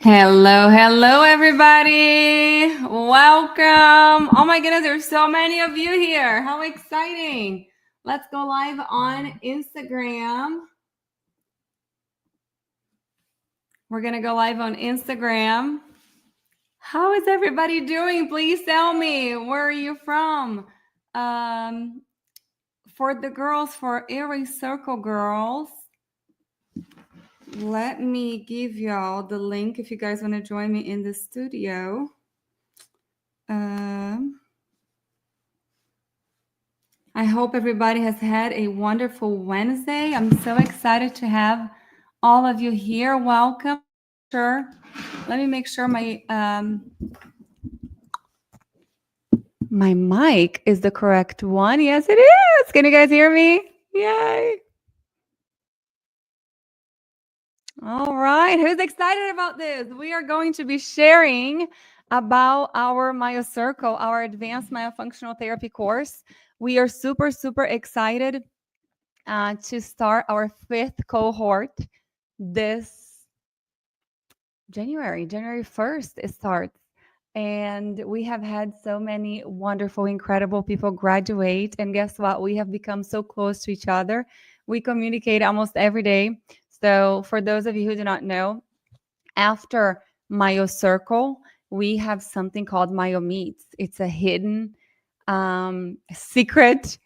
Hello, hello, everybody. Welcome. Oh my goodness, there's so many of you here. How exciting. Let's go live on Instagram. We're going to go live on Instagram. How is everybody doing? Please tell me. Where are you from? For the girls, for Aries Circle girls, let me give y'all the link if you guys want to join me in the studio. I hope everybody has had a wonderful Wednesday. I'm so excited to have all of you here. Welcome. Sure. Let me make sure my mic is the correct one. Yes, it is. Can you guys hear me? Yay. All right. Who's excited about this? We are going to be sharing about our MyoCircle, our advanced myofunctional therapy course. We are super, super excited to start our 5th cohort this January 1st it starts. And we have had so many wonderful, incredible people graduate. And guess what? We have become so close to each other. We communicate almost every day. So for those of you who do not know, after MyoCircle, we have something called MyoMeets. It's a hidden secret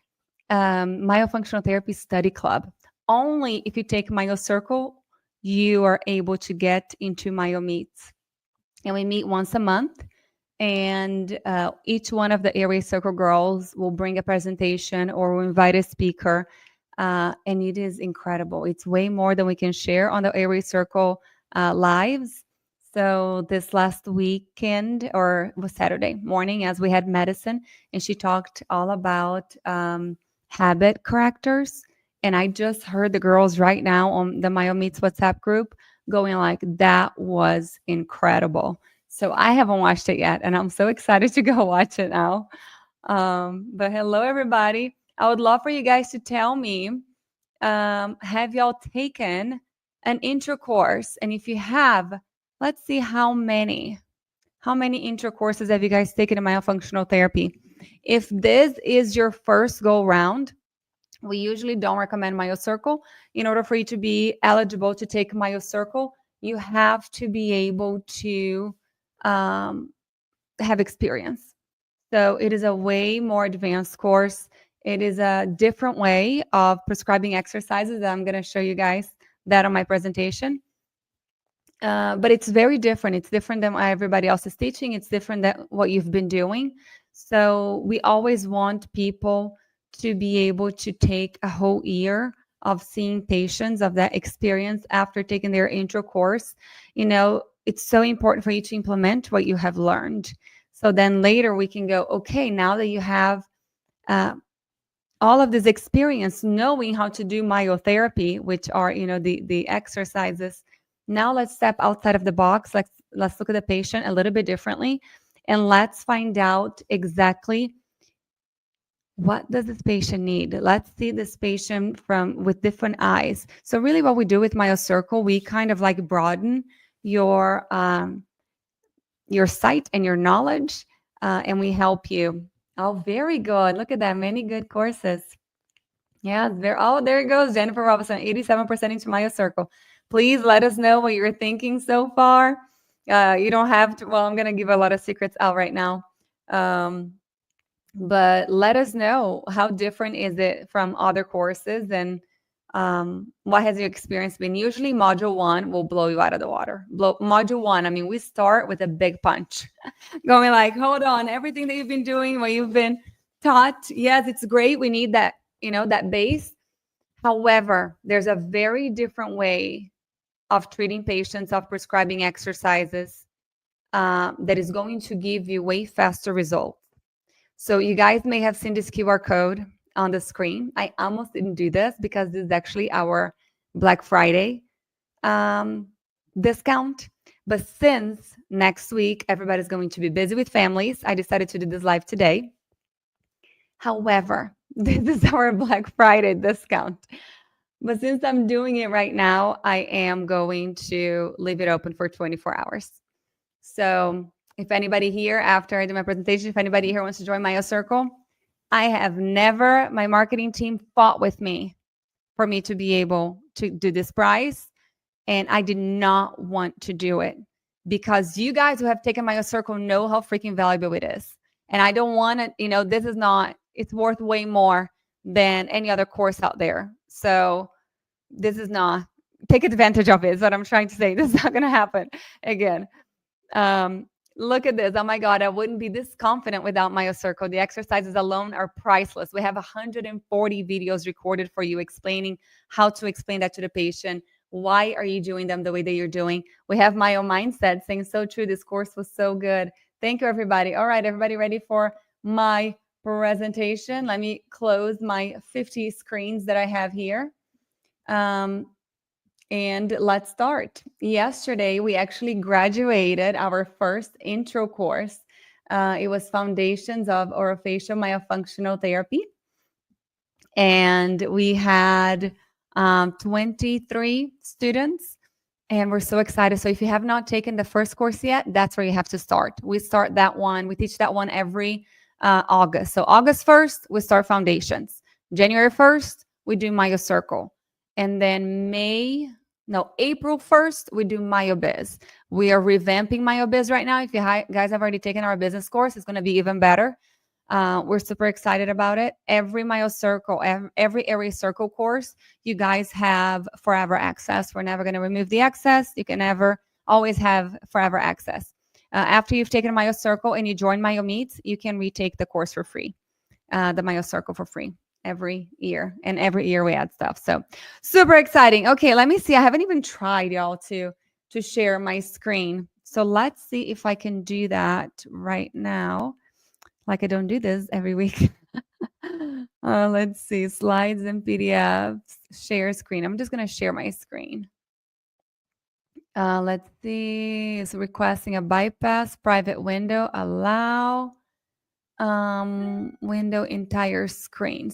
myofunctional therapy study club. Only if you take MyoCircle, you are able to get into MyoMeets. And we meet once a month. And each one of the Aries Circle girls will bring a presentation or will invite a speaker. And it is incredible. It's way more than we can share on the Aries Circle lives. So this last weekend, or was Saturday morning, as we had medicine, and she talked all about habit correctors. And I just heard the girls right now on the MyoMeets WhatsApp group going like, that was incredible. So I haven't watched it yet, and I'm so excited to go watch it now. But hello, everybody. I would love for you guys to tell me, have y'all taken an intro course? And if you have, let's see how many intro courses have you guys taken in myofunctional therapy? If this is your first go round, we usually don't recommend MyoCircle. In order for you to be eligible to take MyoCircle, you have to be able to have experience. So it is a way more advanced course. It is a different way of prescribing exercises that I'm going to show you guys that on my presentation. But it's very different. It's different than what everybody else is teaching. It's different than what you've been doing. So we always want people to be able to take a whole year of seeing patients, of that experience after taking their intro course. You know, it's so important for you to implement what you have learned. So then later we can go, okay, now that you have all of this experience knowing how to do myotherapy, which are, you know, the exercises, now let's step outside of the box. Let's look at the patient a little bit differently, and let's find out exactly what does this patient need. Let's see this patient with different eyes. So really what we do with MyoCircle, we kind of like broaden your sight and your knowledge, and we help you. Oh, very good. Look at that. Many good courses. Yeah, there it goes. Jennifer Robinson, 87% into MyoCircle. Please let us know what you're thinking so far. You don't have to, well, I'm going to give a lot of secrets out right now. But let us know, how different is it from other courses, and what has your experience been? Usually module 1 will blow you out of the water. Module 1, I mean, we start with a big punch going like, hold on, everything that you've been doing, what you've been taught, yes, it's great. We need that, you know, that base. However, there's a very different way of treating patients, of prescribing exercises that is going to give you way faster results. So you guys may have seen this QR code on the screen. I almost didn't do this because this is actually our Black Friday discount. But since next week, everybody's going to be busy with families, I decided to do this live today. However, this is our Black Friday discount. But since I'm doing it right now, I am going to leave it open for 24 hours. So if anybody here, after I do my presentation, if anybody here wants to join MyoCircle, I have never, my marketing team fought with me for me to be able to do this price. And I did not want to do it because you guys who have taken MyoCircle know how freaking valuable it is. And I don't want to, this is not, it's worth way more than any other course out there. So this is not, take advantage of it is what I'm trying to say. This is not going to happen again. Look at this. Oh my God, I wouldn't be this confident without MyoCircle. The exercises alone are priceless. We have 140 videos recorded for you explaining how to explain that to the patient. Why are you doing them the way that you're doing? We have Myo Mindset saying, so true. This course was so good. Thank you, everybody. All right, everybody ready for my presentation? Let me close my 50 screens that I have here. And let's start. Yesterday, we actually graduated our first intro course. It was Foundations of Orofacial Myofunctional Therapy. And we had 23 students. And we're so excited. So if you have not taken the first course yet, that's where you have to start. We start that one. We teach that one every August. So August 1st, we start Foundations. January 1st, we do MyoCircle. And then April 1st, we do MyoBiz. We are revamping MyoBiz right now. If you guys have already taken our business course, it's going to be even better. We're super excited about it. Every MyoCircle, every Area Circle course, you guys have forever access. We're never going to remove the access. You can always have forever access. After you've taken MyoCircle and you join MyoMeets, you can retake the course for free, the MyoCircle for free. Every year, and every year we add stuff. So super exciting. Okay, let me see. I haven't even tried, y'all, to share my screen. So let's see if I can do that right now. Like I don't do this every week. Let's see, slides and PDFs, share screen. I'm just gonna share my screen. Let's see. It's requesting a bypass private window. Allow. Window entire screen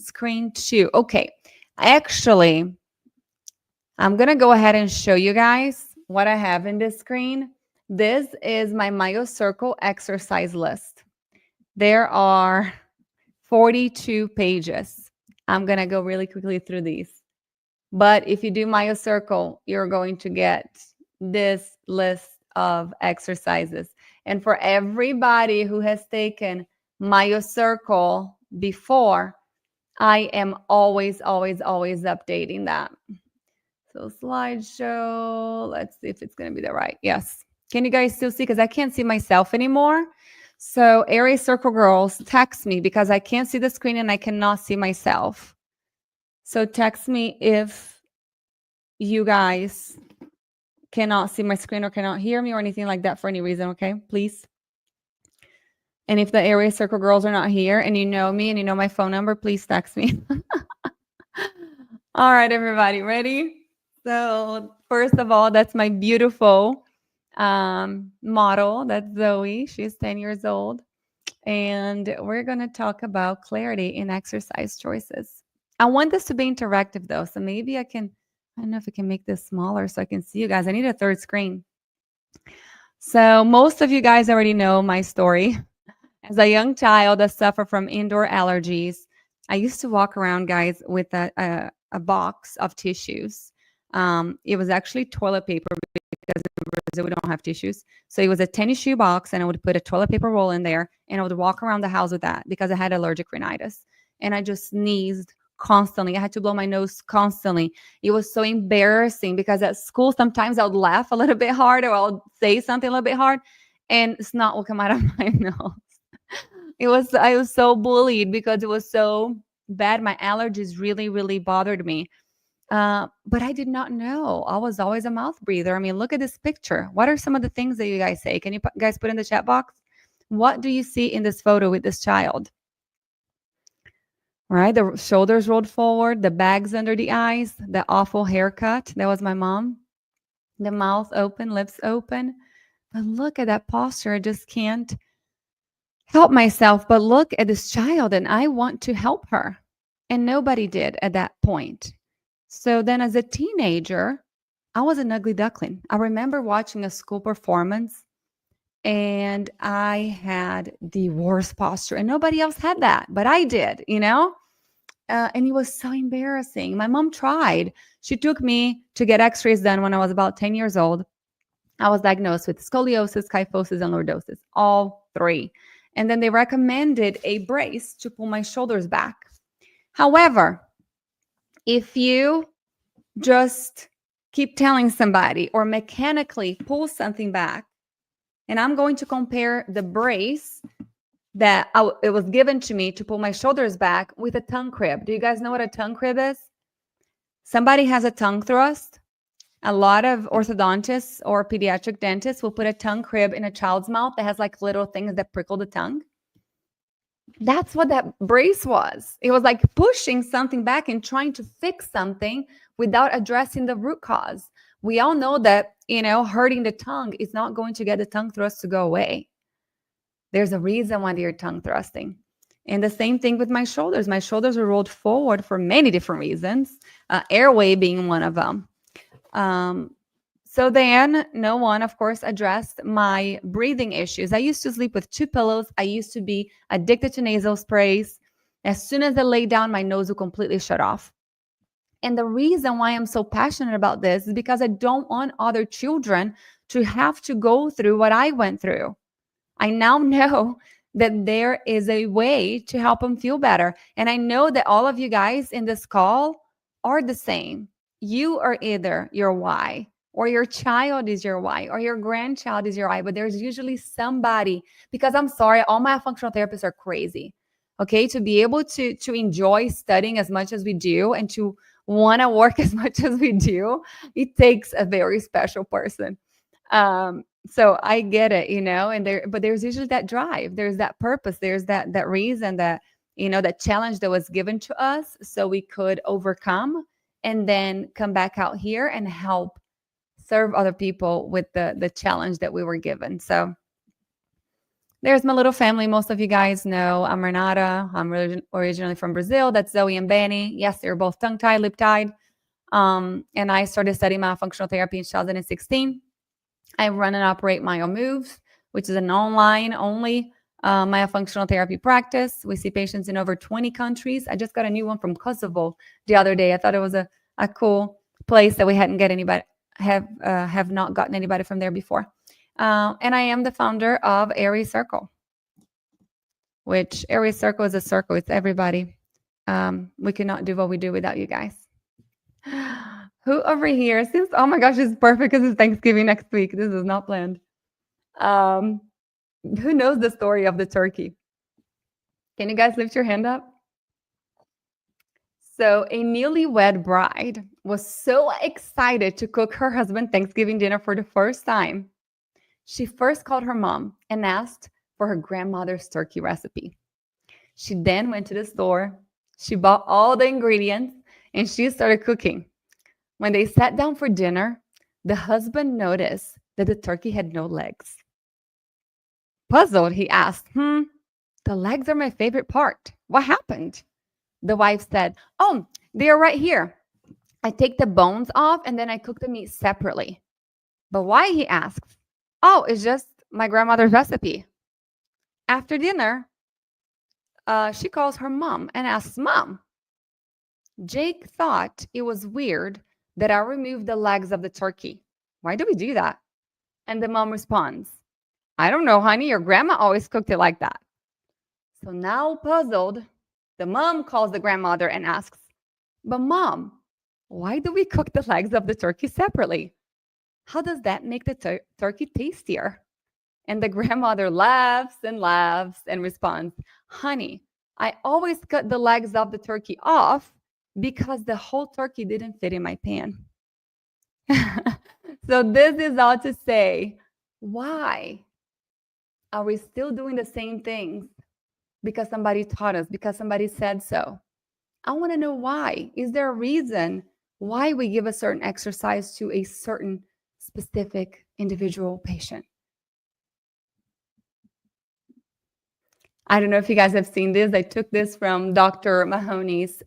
2. Okay, actually I'm gonna go ahead and show you guys what I have in this screen. This is my MyoCircle exercise list. There are 42 pages. I'm gonna go really quickly through these, but if you do MyoCircle, you're going to get this list of exercises. And for everybody who has taken MyoCircle before, I am always updating that. So slideshow, let's see if it's going to be the right. Yes. Can you guys still see? Because I can't see myself anymore. So Area Circle girls, text me because I can't see the screen and I cannot see myself. So text me if you guys cannot see my screen or cannot hear me or anything like that for any reason, okay? Please. And if the Area Circle girls are not here and you know me and you know my phone number, please text me. All right, everybody, ready? So first of all, that's my beautiful model. That's Zoe. She's 10 years old. And we're going to talk about clarity in exercise choices. I want this to be interactive, though. So maybe I don't know if I can make this smaller so I can see you guys. I need a third screen. So most of you guys already know my story. As a young child that suffered from indoor allergies, I used to walk around, guys, with a box of tissues. It was actually toilet paper because in Brazil we don't have tissues. So it was a tennis shoe box, and I would put a toilet paper roll in there, and I would walk around the house with that because I had allergic rhinitis. And I just sneezed constantly. I had to blow my nose constantly. It was so embarrassing because at school, sometimes I would laugh a little bit hard or I'll say something a little bit hard, and snot will come out of my nose. I was so bullied because it was so bad. My allergies really bothered me. But I did not know. I was always a mouth breather. I mean, look at this picture. What are some of the things that you guys say? Can you guys put in the chat box? What do you see in this photo with this child? Right, the shoulders rolled forward, the bags under the eyes, the awful haircut. That was my mom. The mouth open, lips open. But look at that posture. I just can't help myself but look at this child, and I want to help her. And nobody did at that point. So then as a teenager, I was an ugly duckling. I remember watching a school performance and I had the worst posture, and nobody else had that, but I did, and it was so embarrassing. My mom tried. She took me to get x-rays done when I was about 10 years old. I was diagnosed with scoliosis, kyphosis, and lordosis, all three. And then they recommended a brace to pull my shoulders back. However, if you just keep telling somebody or mechanically pull something back, and I'm going to compare the brace that it was given to me to pull my shoulders back with a tongue crib. Do you guys know what a tongue crib is? Somebody has a tongue thrust. A lot of orthodontists or pediatric dentists will put a tongue crib in a child's mouth that has like little things that prickle the tongue. That's what that brace was. It was like pushing something back and trying to fix something without addressing the root cause. We all know that, hurting the tongue is not going to get the tongue thrust to go away. There's a reason why they're tongue thrusting. And the same thing with my shoulders. My shoulders are rolled forward for many different reasons, airway being one of them. So then no one, of course, addressed my breathing issues. I used to sleep with 2 pillows. I used to be addicted to nasal sprays. As soon as I lay down, my nose would completely shut off. And the reason why I'm so passionate about this is because I don't want other children to have to go through what I went through. I now know that there is a way to help them feel better. And I know that all of you guys in this call are the same. You are either your why, or your child is your why, or your grandchild is your why, but there's usually somebody, because I'm sorry, all my functional therapists are crazy. Okay, to be able to enjoy studying as much as we do and to want to work as much as we do, it takes a very special person. So I get it, but there's usually that drive, there's that purpose, there's that reason, that that challenge that was given to us so we could overcome and then come back out here and help serve other people with the challenge that we were given. So there's my little family. Most of you guys know I'm Renata. I'm originally from Brazil. That's Zoe and Benny. Yes, they're both tongue-tied, lip-tied. And I started studying myofunctional therapy in 2016. I run and operate MyoMoves, which is an online-only myofunctional therapy practice. We see patients in over 20 countries. I just got a new one from Kosovo the other day. I thought it was a cool place that we hadn't get anybody have not gotten anybody from there before. And I am the founder of Aries Circle, which Aries Circle is a circle. It's everybody. We cannot do what we do without you guys. Who over here seems, oh my gosh, it's perfect because it's Thanksgiving next week. This is not planned. Who knows the story of the turkey? Can you guys lift your hand up? So a newlywed bride was so excited to cook her husband Thanksgiving dinner for the first time. She first called her mom and asked for her grandmother's turkey recipe. She then went to the store. She bought all the ingredients and she started cooking. When they sat down for dinner, the husband noticed that the turkey had no legs. Puzzled, he asked, the legs are my favorite part. What happened? The wife said, oh, they are right here. I take the bones off and then I cook the meat separately. But why, he asked. Oh, it's just my grandmother's recipe. After dinner, she calls her mom and asks, Mom, Jake thought it was weird that I removed the legs of the turkey. Why do we do that? And the mom responds, I don't know, honey. Your grandma always cooked it like that. So now puzzled, the mom calls the grandmother and asks, but Mom, why do we cook the legs of the turkey separately? How does that make the turkey tastier? And the grandmother laughs and responds, honey, I always cut the legs of the turkey off because the whole turkey didn't fit in my pan. So this is all to say, why are we still doing the same things? Because somebody taught us, because somebody said so. I want to know why. Is there a reason why we give a certain exercise to a certain specific individual patient? I don't know if you guys have seen this. I took this from Dr. Mahoney's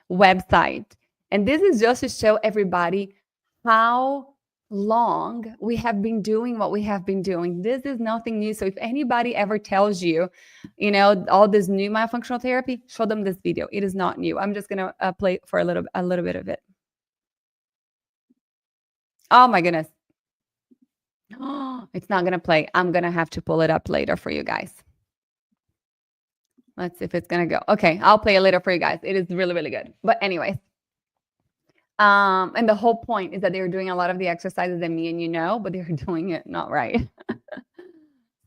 website. And this is just to show everybody how long we have been doing what we have been doing. This is nothing new. So if anybody ever tells you, all this new myofunctional therapy, show them this video. It is not new. I'm just gonna play for a little bit of it. Oh my goodness. It's not gonna play. I'm gonna have to pull it up later for you guys. Let's see if it's gonna go. Okay, I'll play it later for you guys. It is really, really good. But anyways, and the whole point is that they're doing a lot of the exercises that me and you know, but they're doing it not right.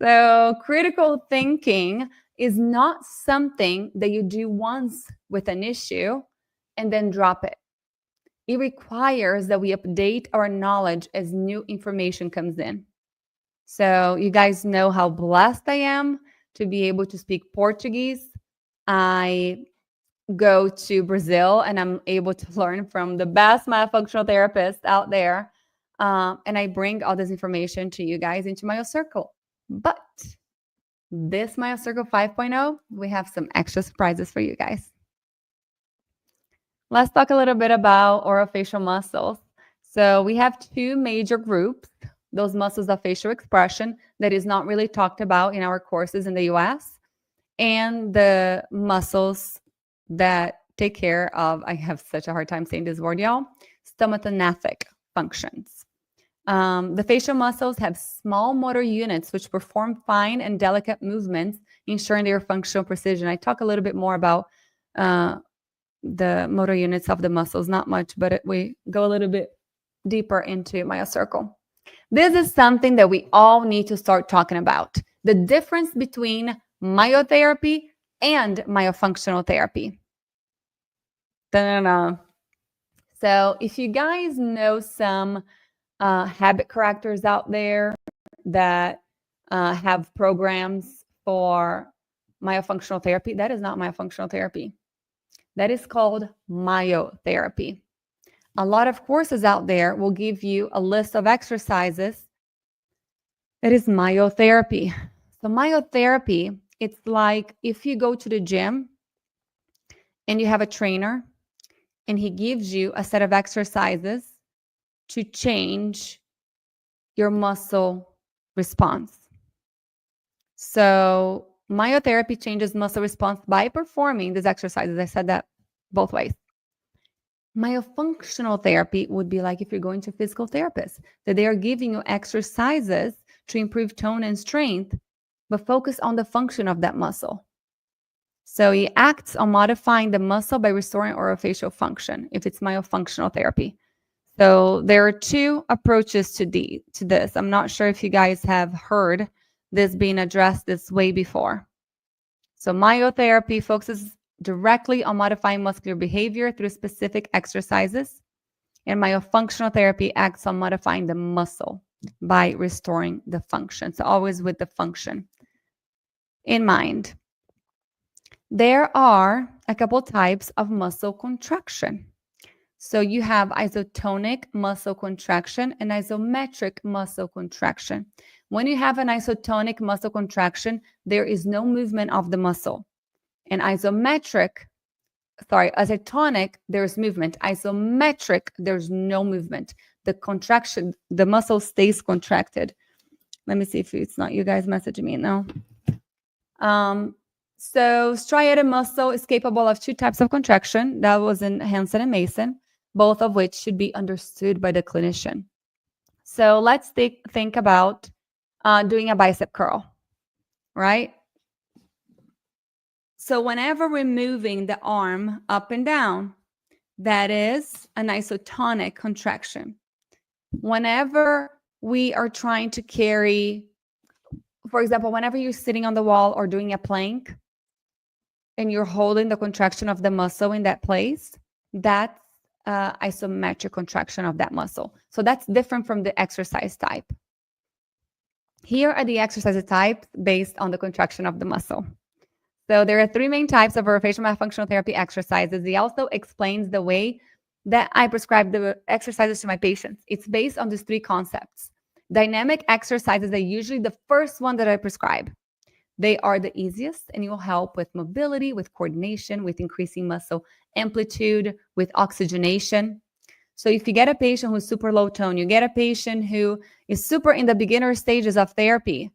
So critical thinking is not something that you do once with an issue and then drop it. It requires that we update our knowledge as new information comes in. So you guys know how blessed I am to be able to speak Portuguese. I go to Brazil and I'm able to learn from the best myofunctional therapists out there. And I bring all this information to you guys into MyoCircle. But this MyoCircle 5.0, we have some extra surprises for you guys. Let's talk a little bit about orofacial muscles. So we have two major groups, those muscles of facial expression that is not really talked about in our courses in the US, and the muscles that take care of, I have such a hard time saying this word, y'all, stomatognathous functions. The facial muscles have small motor units which perform fine and delicate movements, ensuring their functional precision. I talk a little bit more about the motor units of the muscles, not much, but we go a little bit deeper into MyoCircle. This is something that we all need to start talking about. The difference between myotherapy and myofunctional therapy. Da-da-da. So if you guys know some habit correctors out there that have programs for myofunctional therapy, that is not myofunctional therapy. That is called myotherapy. A lot of courses out there will give you a list of exercises that is myotherapy. So myotherapy, it's like if you go to the gym and you have a trainer and he gives you a set of exercises to change your muscle response. So myotherapy changes muscle response by performing these exercises. I said that both ways. Myofunctional therapy would be like if you're going to a physical therapist, that they are giving you exercises to improve tone and strength, but focus on the function of that muscle. So it acts on modifying the muscle by restoring orofacial function if it's myofunctional therapy. So there are two approaches to this. I'm not sure if you guys have heard this being addressed this way before. So myotherapy focuses directly on modifying muscular behavior through specific exercises, and myofunctional therapy acts on modifying the muscle by restoring the function. So always with the function in mind. There are a couple types of muscle contraction. So you have isotonic muscle contraction and isometric muscle contraction. When you have an isotonic muscle contraction, there is no movement of the muscle. And isotonic, there's movement. Isometric, there's no movement. The contraction, the muscle stays contracted. Let me see if it's not you guys messaging me now. So striated muscle is capable of two types of contraction. That was in Hansen and Mason, both of which should be understood by the clinician. So let's think about doing a bicep curl, right? So whenever we're moving the arm up and down, that is an isotonic contraction. Whenever we are trying to carry, for example, whenever you're sitting on the wall or doing a plank and you're holding the contraction of the muscle in that place, that's isometric contraction of that muscle. So that's different from the exercise type. Here are the exercise types based on the contraction of the muscle. So there are three main types of orofacial myofunctional therapy exercises. He also explains the way that I prescribe the exercises to my patients. It's based on these three concepts. Dynamic exercises are usually the first one that I prescribe. They are the easiest, and it will help with mobility, with coordination, with increasing muscle amplitude, with oxygenation. So if you get a patient who's super low tone, you get a patient who is super in the beginner stages of therapy,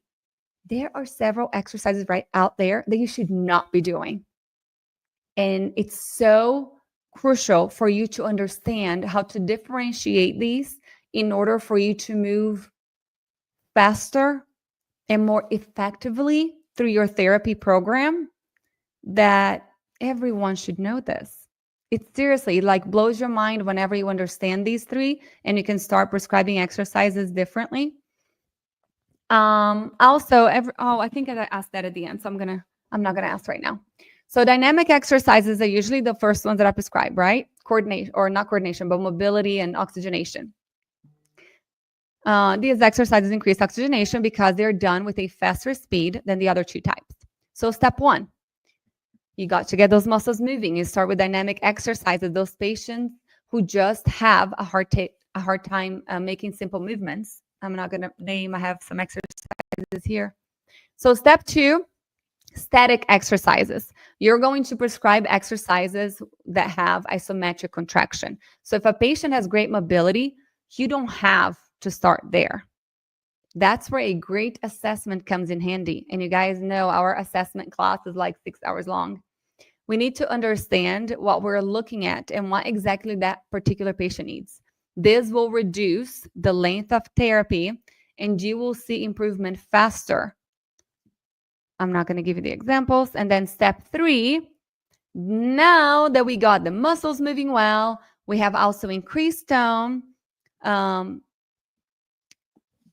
there are several exercises right out there that you should not be doing. And it's so crucial for you to understand how to differentiate these in order for you to move faster and more effectively through your therapy program, that everyone should know this. It seriously like blows your mind whenever you understand these three and you can start prescribing exercises differently. I think I asked that at the end, so I'm not gonna ask right now. So dynamic exercises are usually the first ones that I prescribe, right? Coordination, or not coordination, but mobility and oxygenation. These exercises increase oxygenation because they're done with a faster speed than the other two types. So step one, you got to get those muscles moving. You start with dynamic exercises. Those patients who just have a hard time making simple movements. I'm not going to name, I have some exercises here. So step two, static exercises. You're going to prescribe exercises that have isometric contraction. So if a patient has great mobility, you don't have to start there. That's where a great assessment comes in handy. And you guys know our assessment class is like 6 hours long. We need to understand what we're looking at and what exactly that particular patient needs. This will reduce the length of therapy and you will see improvement faster. I'm not going to give you the examples. And then step three, now that we got the muscles moving well, we have also increased tone.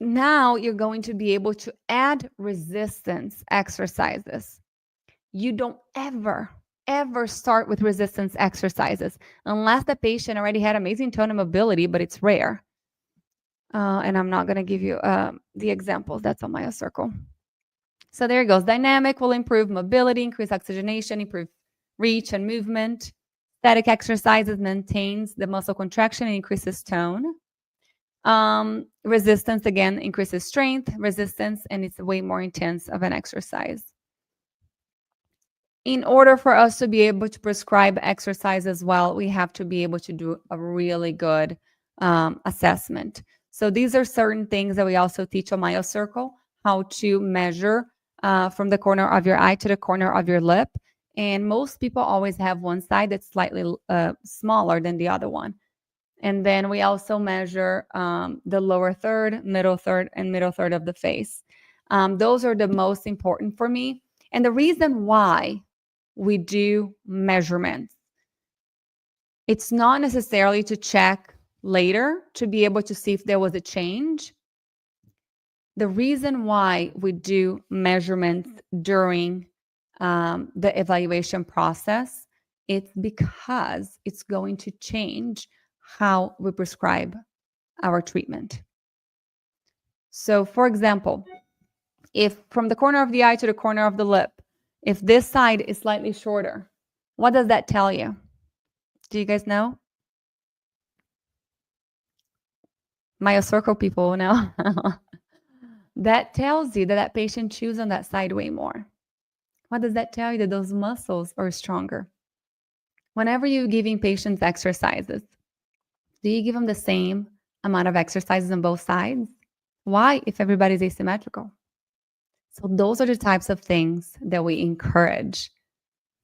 Now you're going to be able to add resistance exercises. You don't ever start with resistance exercises unless the patient already had amazing tone and mobility, but it's rare. And I'm not going to give you the examples. That's on MyoCircle. So there it goes. Dynamic will improve mobility, increase oxygenation, improve reach and movement. Static exercises maintains the muscle contraction and increases tone. Resistance, again, increases strength, resistance, and it's way more intense of an exercise. In order for us to be able to prescribe exercise as well, we have to be able to do a really good assessment. So these are certain things that we also teach on MyoCircle, how to measure from the corner of your eye to the corner of your lip. And most people always have one side that's slightly smaller than the other one. And then we also measure the lower third, middle third, and middle third of the face. Those are the most important for me. And the reason why we do measurements, it's not necessarily to check later to be able to see if there was a change. The reason why we do measurements during the evaluation process, it's because it's going to change how we prescribe our treatment. So for example, if from the corner of the eye to the corner of the lip, if this side is slightly shorter, what does that tell you? Do you guys know? MyoCircle people know. That tells you that that patient chews on that side way more. What does that tell you? That those muscles are stronger. Whenever you're giving patients exercises, do you give them the same amount of exercises on both sides? Why, if everybody's asymmetrical? So those are the types of things that we encourage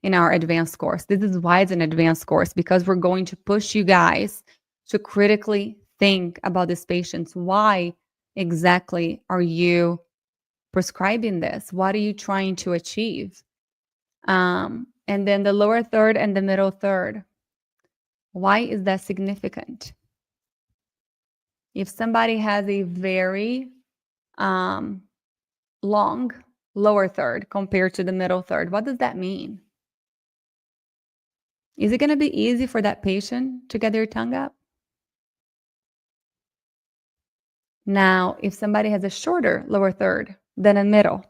in our advanced course. This is why it's an advanced course, because we're going to push you guys to critically think about these patients. Why exactly are you prescribing this? What are you trying to achieve? And then the lower third and the middle third. Why is that significant? If somebody has a very long lower third compared to the middle third, what does that mean? Is it going to be easy for that patient to get their tongue up? Now, if somebody has a shorter lower third than a middle,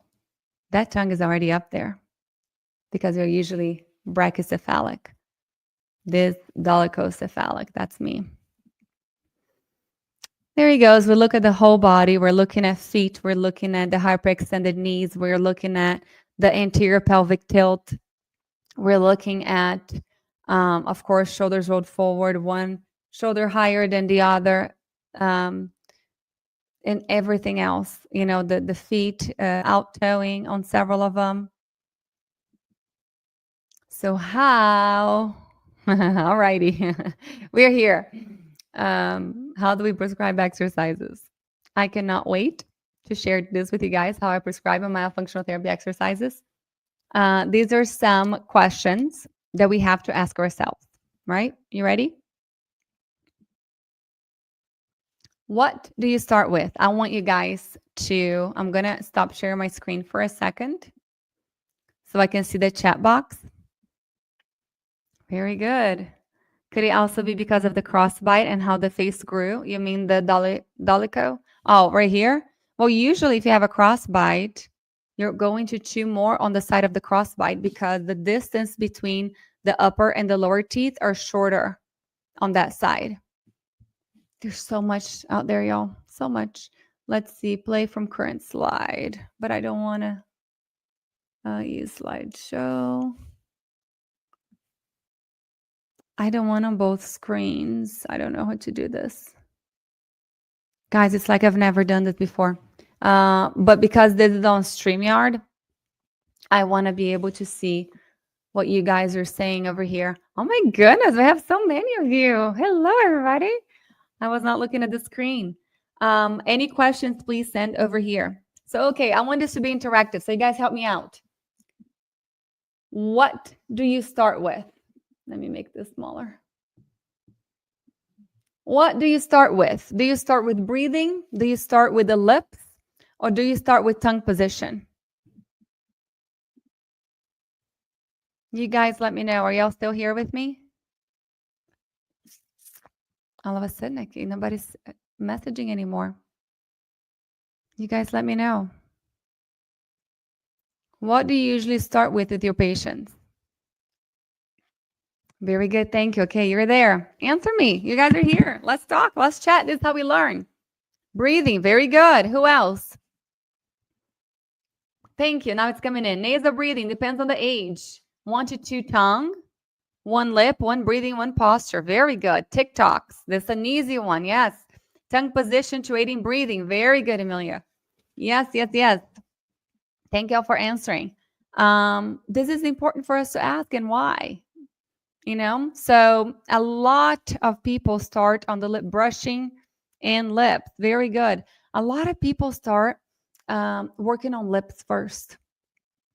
that tongue is already up there because they're usually brachycephalic. This dolichocephalic, that's me. There he goes. We look at the whole body. We're looking at feet. We're looking at the hyperextended knees. We're looking at the anterior pelvic tilt. We're looking at, of course, shoulders rolled forward, one shoulder higher than the other, and everything else, the feet out toeing on several of them. So how, all righty, we're here. How do we prescribe exercises? I cannot wait to share this with you guys, how I prescribe myofunctional therapy exercises. These are some questions that we have to ask ourselves, right? You ready? What do you start with? I want you guys to, I'm going to stop sharing my screen for a second so I can see the chat box. Very good. Could it also be because of the crossbite and how the face grew? You mean the dolicho? Oh, right here? Well, usually if you have a crossbite, you're going to chew more on the side of the crossbite because the distance between the upper and the lower teeth are shorter on that side. There's so much out there, y'all. So much. Let's see. Play from current slide. But I don't want to use slideshow. I don't want on both screens. I don't know how to do this. Guys, it's like I've never done this before. But because this is on StreamYard, I want to be able to see what you guys are saying over here. Oh my goodness, we have so many of you. Hello, everybody. I was not looking at the screen. Any questions, please send over here. So, okay, I want this to be interactive. So you guys help me out. What do you start with? Let me make this smaller. What do you start with? Do you start with breathing? Do you start with the lips? Or do you start with tongue position? You guys let me know. Are y'all still here with me? All of a sudden, nobody's messaging anymore. You guys let me know. What do you usually start with your patients? Very good. Thank you. Okay, you're there. Answer me. You guys are here. Let's talk. Let's chat. This is how we learn. Breathing. Very good. Who else? Thank you. Now it's coming in. Nasal breathing depends on the age. 1 to 2 tongue, 1 lip, 1 breathing, 1 posture. Very good. TikToks. This is an easy one. Yes. Tongue position to aiding breathing. Very good, Amelia. Yes, yes, yes. Thank you all for answering. This is important for us to ask, and why? So a lot of people start on the lip brushing and lips. Very good. A lot of people start working on lips first.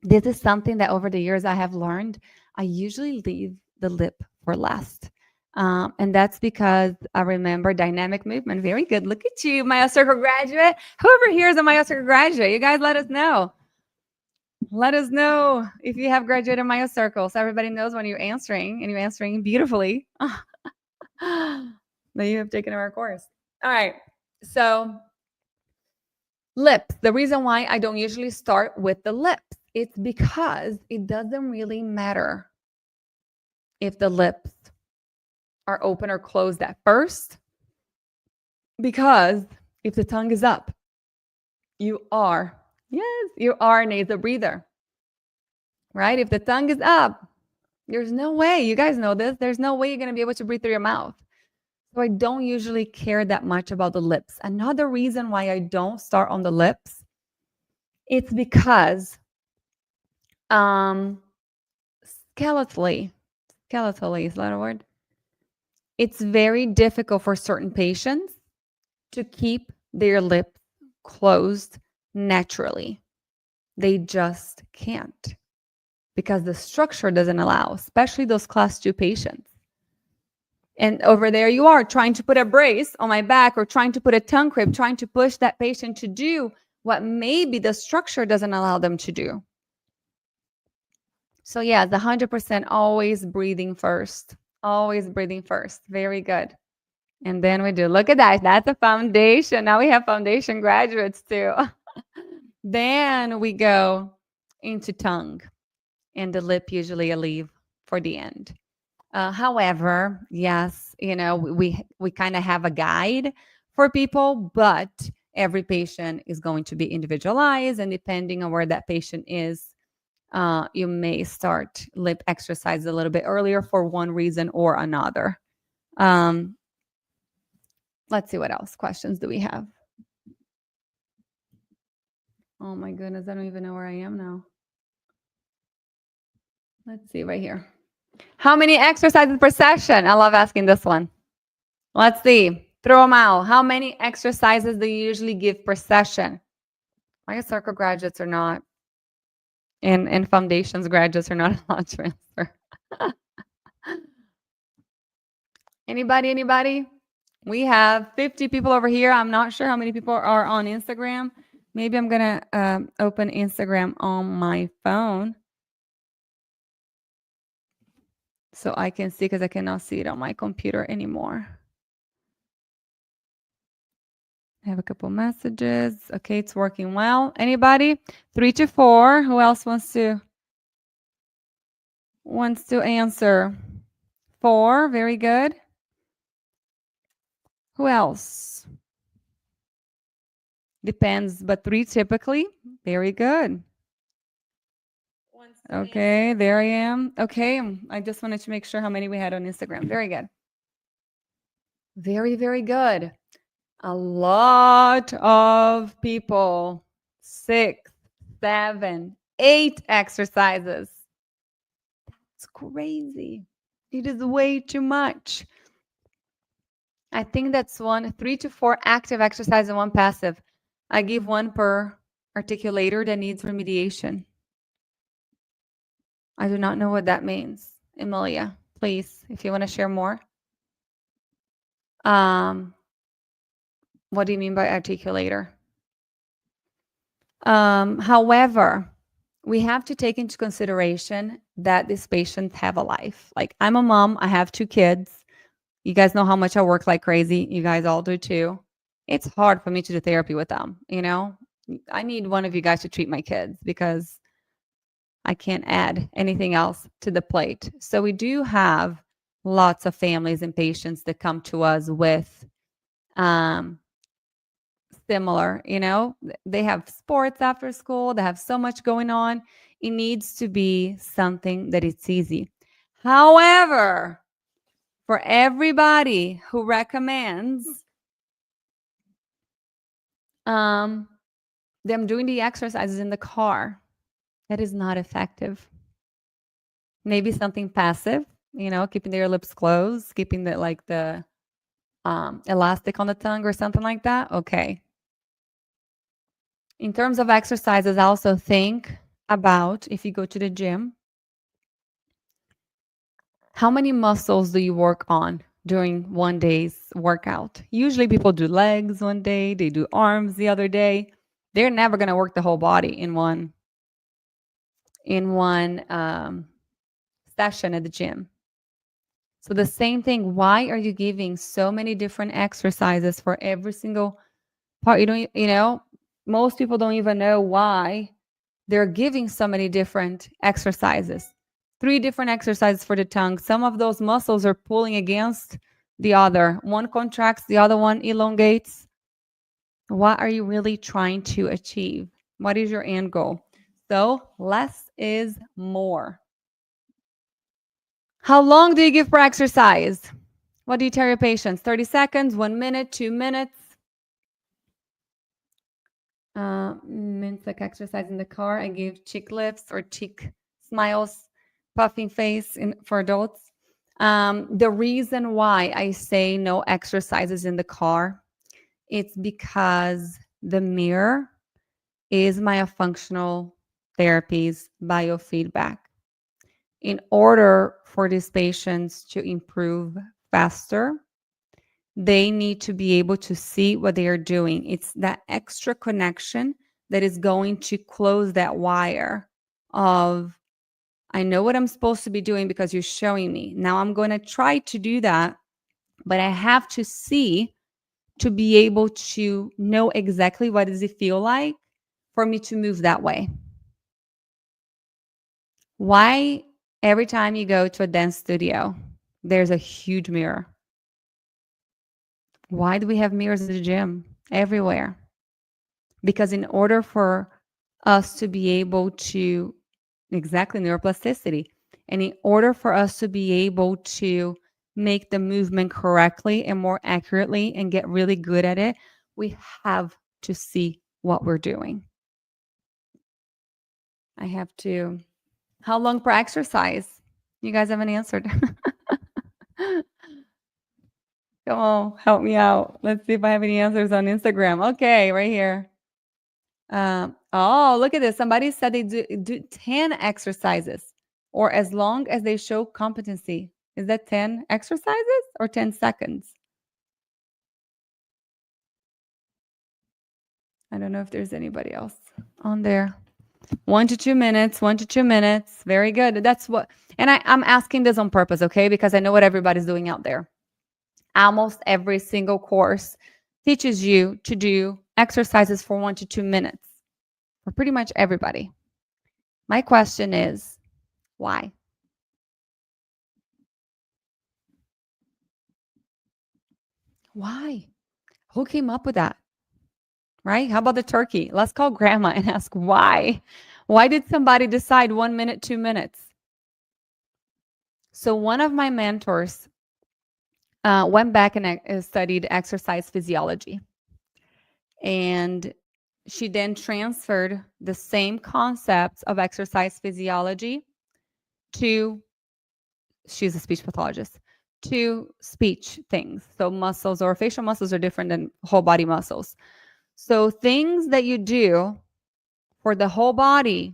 This is something that over the years I have learned. I usually leave the lip for last. And that's because I remember dynamic movement. Very good. Look at you, MyoCircle graduate. Whoever here is a MyoCircle graduate, you guys let us know. Let us know if you have graduated MyoCircle, so everybody knows when you're answering, and you're answering beautifully. That you have taken our course. All right. So lips. The reason why I don't usually start with the lips, it's because it doesn't really matter if the lips are open or closed at first, because if the tongue is up, you are a nasal breather, right? If the tongue is up, there's no way, you guys know this, there's no way you're going to be able to breathe through your mouth. So I don't usually care that much about the lips. Another reason why I don't start on the lips, it's because skeletally, is that a word? It's very difficult for certain patients to keep their lips closed naturally. They just can't, because the structure doesn't allow, especially those class 2 patients. And over there you are trying to put a brace on my back, or trying to put a tongue crib, trying to push that patient to do what maybe the structure doesn't allow them to do. So yeah, the 100% always breathing first. Always breathing first. Very good. And then we do, look at that. That's a foundation. Now we have foundation graduates too. Then we go into tongue, and the lip usually I leave for the end. However, yes, we kind of have a guide for people, but every patient is going to be individualized, and depending on where that patient is, you may start lip exercise a little bit earlier for one reason or another. Let's see what else questions do we have. Oh my goodness, I don't even know where I am now. Let's see right here. How many exercises per session? I love asking this one. Let's see. Throw them out. How many exercises do you usually give per session? My circle graduates are not, and foundations graduates are not allowed to answer. Anybody? We have 50 people over here. I'm not sure how many people are on Instagram. Maybe I'm going to open Instagram on my phone so I can see, because I cannot see it on my computer anymore. I have a couple messages. Okay, it's working well. Anybody? 3 to 4. Who else wants to answer? 4. Very good. Who else? Depends, but 3 typically. Very good. Okay, there I am. Okay, I just wanted to make sure how many we had on Instagram. Very good. Very, very good. A lot of people. 6, 7, 8 exercises. That's crazy. It is way too much. I think that's 3 to 4 active exercise and 1 passive. I give 1 per articulator that needs remediation. I do not know what that means. Emilia, please, if you want to share more. What do you mean by articulator? However, we have to take into consideration that these patients have a life. Like, I'm a mom, I have 2 kids. You guys know how much I work like crazy. You guys all do too. It's hard for me to do therapy with them, you know? I need one of you guys to treat my kids because I can't add anything else to the plate. So we do have lots of families and patients that come to us with similar, you know, they have sports after school, they have so much going on. It needs to be something that it's easy. However, for everybody who recommends them doing the exercises in the car, that is not effective. Maybe something passive, you know, keeping their lips closed, keeping the elastic on the tongue or something like that. Okay. In terms of exercises, I also think about, if you go to the gym, how many muscles do you work on during one day's workout? Usually people do legs one day, they do arms the other day. They're never going to work the whole body in one session at the gym. So the same thing, why are you giving so many different exercises for every single part? You know, most people don't even know why they're giving so many different exercises. 3 different exercises for the tongue. Some of those muscles are pulling against the other. One contracts, the other one elongates. What are you really trying to achieve? What is your end goal? So less is more. How long do you give for exercise? What do you tell your patients? 30 seconds, 1 minute, 2 minutes? Means like exercise in the car. I give cheek lifts or cheek smiles, puffing face for adults. The reason why I say no exercises in the car, it's because the mirror is myofunctional therapy's biofeedback. In order for these patients to improve faster, they need to be able to see what they are doing. It's that extra connection that is going to close that wire of, I know what I'm supposed to be doing because you're showing me. Now I'm going to try to do that, but I have to see to be able to know exactly what does it feel like for me to move that way. Why every time you go to a dance studio, there's a huge mirror? Why do we have mirrors in the gym everywhere? Because in order for us to be able to Exactly, neuroplasticity. And in order for us to be able to make the movement correctly and more accurately and get really good at it, we have to see what we're doing. I have to. How long per exercise? You guys haven't answered. Come on, help me out. Let's see if I have any answers on Instagram. Okay, right here. Oh, look at this. Somebody said they do 10 exercises or as long as they show competency. Is that 10 exercises or 10 seconds? I don't know if there's anybody else on there. 1 to 2 minutes, 1 to 2 minutes. Very good. That's what, and I'm asking this on purpose, okay? Because I know what everybody's doing out there. Almost every single course teaches you to do exercises for 1 to 2 minutes for pretty much everybody. My question is, why? Why? Who came up with that? Right? How about the turkey? Let's call grandma and ask why. Why did somebody decide 1 minute, 2 minutes? So one of my mentors went back and studied exercise physiology. And she then transferred the same concepts of exercise physiology to, she's a speech pathologist, to speech things. So muscles or facial muscles are different than whole body muscles. So things that you do for the whole body,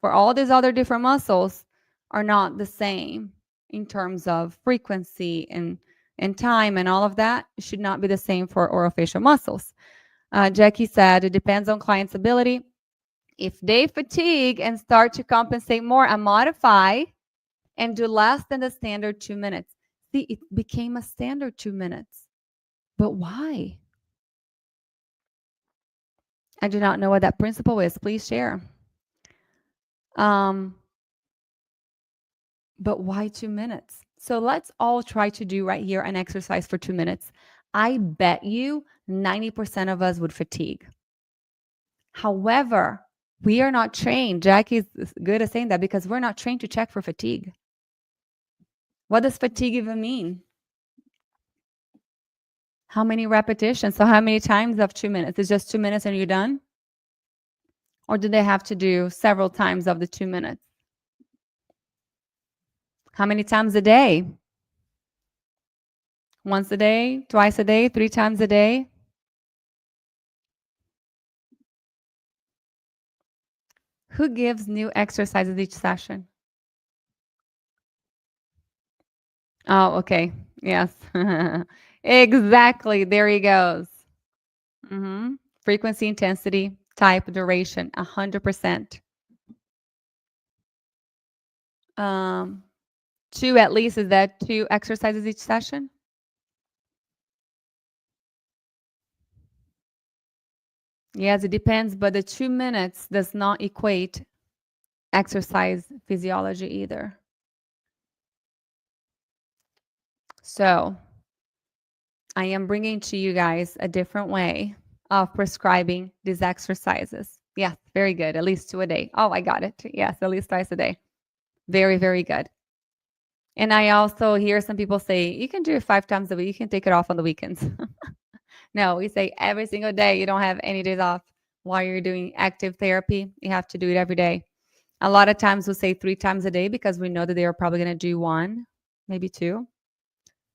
for all these other different muscles, are not the same in terms of frequency and time and all of that. It should not be the same for orofacial muscles. Jackie said it depends on client's ability. If they fatigue and start to compensate more and modify and do less than the standard 2 minutes. See, it became a standard 2 minutes. But why? I do not know what that principle is. Please share. But why 2 minutes? So let's all try to do right here an exercise for 2 minutes. I bet you 90% of us would fatigue. However, we are not trained. Jackie's good at saying that because we're not trained to check for fatigue. What does fatigue even mean? How many repetitions? So how many times of 2 minutes? It's just 2 minutes and you're done? Or do they have to do several times of the 2 minutes? How many times a day? Once a day, twice a day, 3 times a day? Who gives new exercises each session? Oh, okay. Yes. Exactly. There he goes. Frequency, intensity, type, duration, 100%. 2 at least, is that 2 exercises each session? Yes, it depends, but the 2 minutes does not equate exercise physiology either. So I am bringing to you guys a different way of prescribing these exercises. Yes, very good. At least 2 a day. Oh, I got it. Yes, at least twice a day. Very, very good. And I also hear some people say, you can do it 5 times a week. You can take it off on the weekends. No, we say every single day. You don't have any days off while you're doing active therapy. You have to do it every day. A lot of times we'll say 3 times a day because we know that they are probably going to do 1, maybe 2.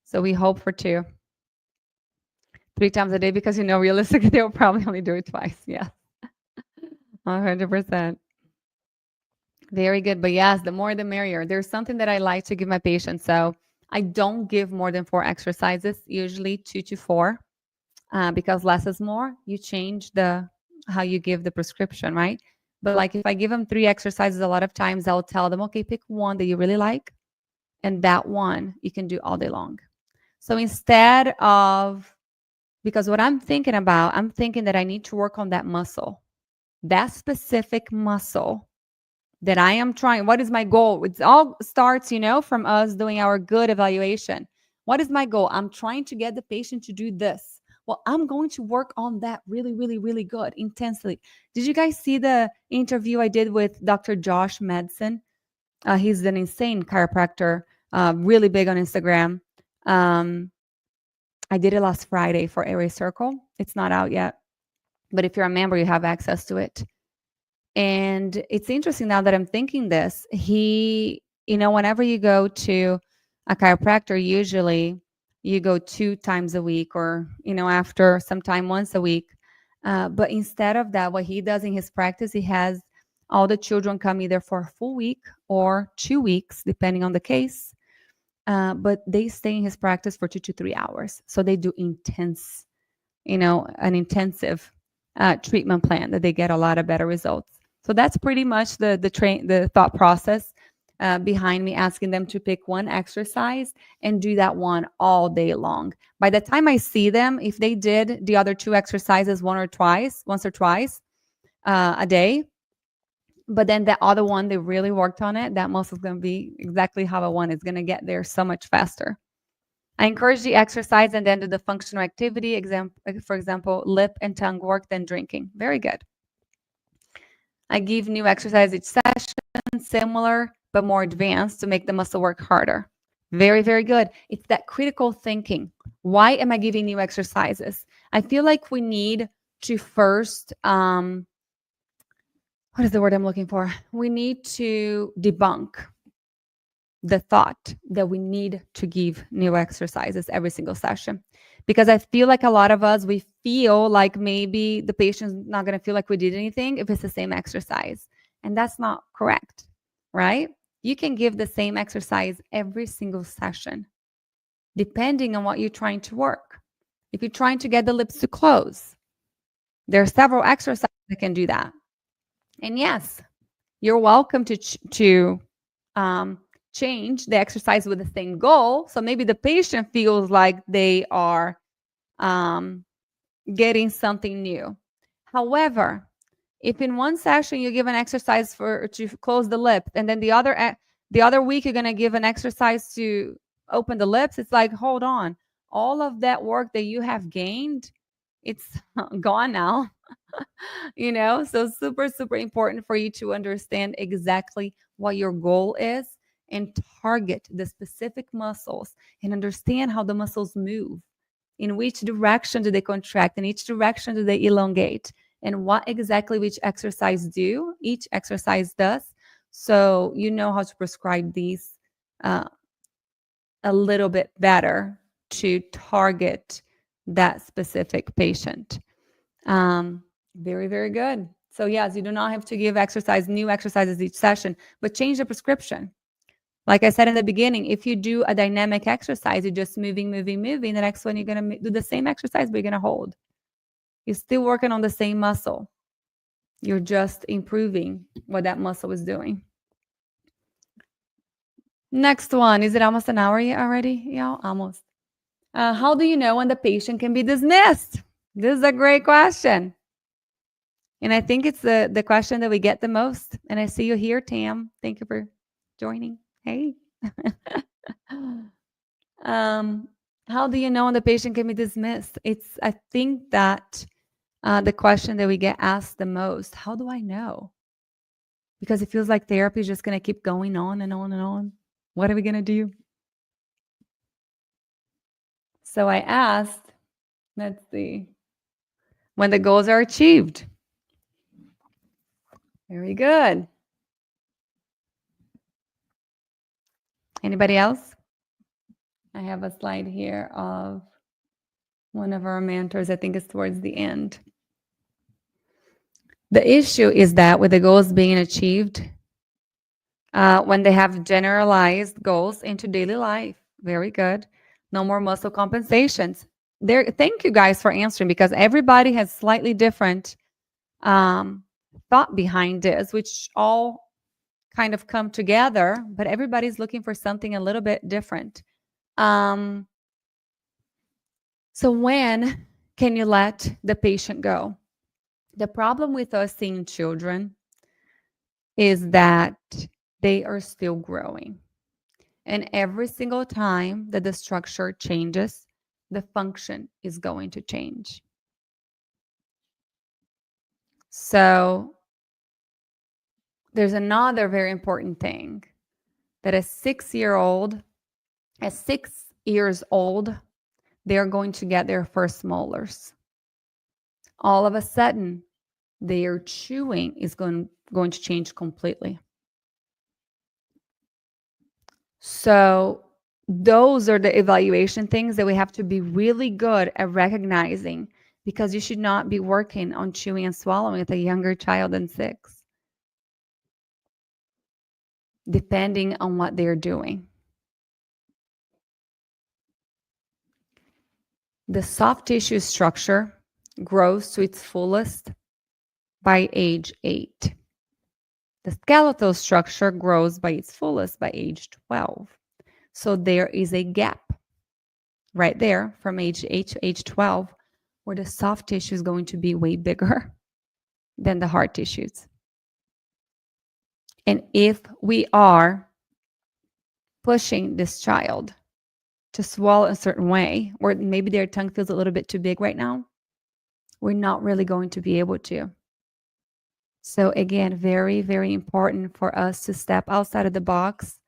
So we hope for 2. 3 times a day because, realistically, they'll probably only do it twice. Yeah. 100%. Very good. But yes, the more the merrier. There's something that I like to give my patients. So I don't give more than 4 exercises, usually 2 to 4, because less is more. You change how you give the prescription, right? But like if I give them 3 exercises, a lot of times I'll tell them, okay, pick one that you really like. And that one you can do all day long. So instead of, because what I'm thinking that I need to work on that muscle, that specific muscle that I am trying. What is my goal? It all starts, from us doing our good evaluation. What is my goal? I'm trying to get the patient to do this. Well, I'm going to work on that really, really, really good, intensely. Did you guys see the interview I did with Dr. Josh Madsen? He's an insane chiropractor, really big on Instagram. I did it last Friday for Airway Circle. It's not out yet, but if you're a member, you have access to it. And it's interesting now that I'm thinking this. Whenever you go to a chiropractor, usually you go 2 times a week or, after some time once a week. But instead of that, what he does in his practice, he has all the children come either for a full week or 2 weeks, depending on the case. But they stay in his practice for 2 to 3 hours. So they do intense, an intensive treatment plan that they get a lot of better results. So that's pretty much the thought process behind me asking them to pick one exercise and do that one all day long. By the time I see them, if they did the other 2 exercises once or twice a day, but then the other one, they really worked on it, that muscle is going to be exactly how I want. It's going to get there so much faster. I encourage the exercise and then do the functional activity, for example, lip and tongue work, then drinking. Very good. I give new exercise each session, similar but more advanced to make the muscle work harder. Very, very good. It's that critical thinking. Why am I giving new exercises? I feel like we need to first, what is the word I'm looking for? We need to debunk the thought that we need to give new exercises every single session. Because I feel like a lot of us, we feel like maybe the patient's not going to feel like we did anything if it's the same exercise. And that's not correct, right? You can give the same exercise every single session, depending on what you're trying to work. If you're trying to get the lips to close, there are several exercises that can do that. And yes, you're welcome to change the exercise with the same goal. So maybe the patient feels like they are getting something new. However, if in one session you give an exercise to close the lip, and then the other week you're going to give an exercise to open the lips, it's like, hold on, all of that work that you have gained, it's gone now. So super, super important for you to understand exactly what your goal is and target the specific muscles and understand how the muscles move. In which direction do they contract? In each direction do they elongate? And what exactly each exercise does. So you know how to prescribe these a little bit better to target that specific patient. Very, very good. So yes, you do not have to give new exercises each session, but change the prescription. Like I said in the beginning, if you do a dynamic exercise, you're just moving. The next one, you're going to do the same exercise, but you're going to hold. You're still working on the same muscle. You're just improving what that muscle is doing. Next one. Is it almost an hour already? Yeah, almost. How do you know when the patient can be dismissed? This is a great question. And I think it's the question that we get the most. And I see you here, Tam. Thank you for joining. Hey. How do you know when the patient can be dismissed? I think that the question that we get asked the most, how do I know? Because it feels like therapy is just going to keep going on and on and on. What are we going to do? So I asked, let's see, when the goals are achieved. Very good. Anybody else? I have a slide here of one of our mentors. I think it's towards the end. The issue is that with the goals being achieved, when they have generalized goals into daily life, very good. No more muscle compensations. Thank you guys for answering, because everybody has slightly different thought behind this, which all kind of come together, but everybody's looking for something a little bit different. So when can you let the patient go? The problem with us seeing children is that they are still growing. And every single time that the structure changes, the function is going to change. So there's another very important thing that at 6 years old, they're going to get their first molars. All of a sudden, their chewing is going to change completely. So those are the evaluation things that we have to be really good at recognizing, because you should not be working on chewing and swallowing with a younger child than 6, depending on what they're doing. The soft tissue structure grows to its fullest by age 8. The skeletal structure grows by its fullest by age 12. So there is a gap right there from age 8 to age 12 where the soft tissue is going to be way bigger than the hard tissues. And if we are pushing this child to swallow a certain way, or maybe their tongue feels a little bit too big right now, we're not really going to be able to. So again, very, very important for us to step outside of the box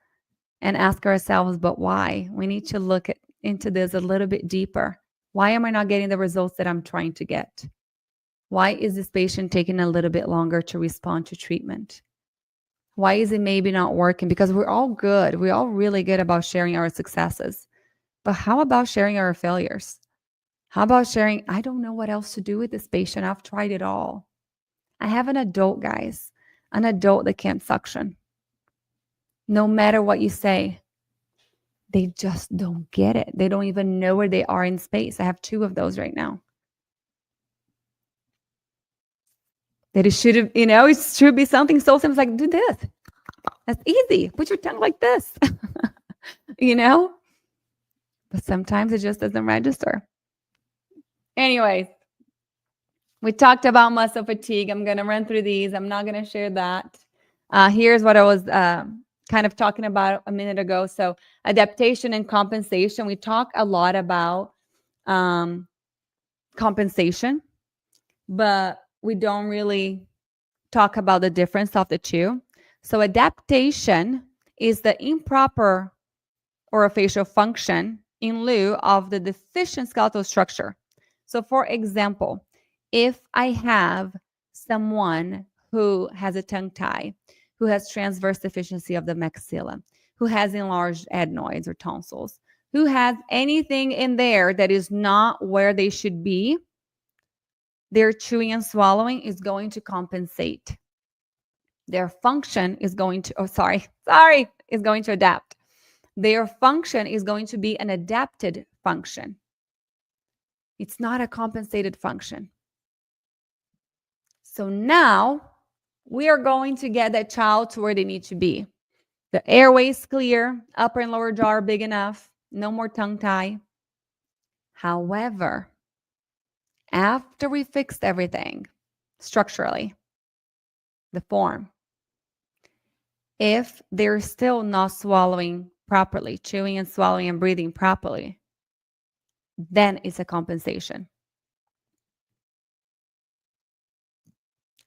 and ask ourselves, but why? We need to look into this a little bit deeper. Why am I not getting the results that I'm trying to get? Why is this patient taking a little bit longer to respond to treatment? Why is it maybe not working? Because we're all good. We're all really good about sharing our successes. But how about sharing our failures? How about sharing, I don't know what else to do with this patient. I've tried it all. I have an adult, guys, an adult that can't suction. No matter what you say, they just don't get it. They don't even know where they are in space. I have 2 of those right now. That it should have, it should be something so simple like, do this. That's easy. Put your tongue like this. But sometimes it just doesn't register. Anyways, we talked about muscle fatigue. I'm going to run through these. I'm not going to share that. Here's what I was kind of talking about a minute ago. So adaptation and compensation. We talk a lot about compensation, but we don't really talk about the difference of the two. So adaptation is the improper orofacial function in lieu of the deficient skeletal structure. So for example, if I have someone who has a tongue tie, who has transverse deficiency of the maxilla, who has enlarged adenoids or tonsils, who has anything in there that is not where they should be, their chewing and swallowing is going to compensate. Their function is going to, is going to adapt. Their function is going to be an adapted function. It's not a compensated function. So now we are going to get that child to where they need to be. The airway is clear, upper and lower jaw are big enough, no more tongue tie. However, after we fixed everything structurally, the form, if they're still not swallowing properly, chewing and swallowing and breathing properly, then it's a compensation.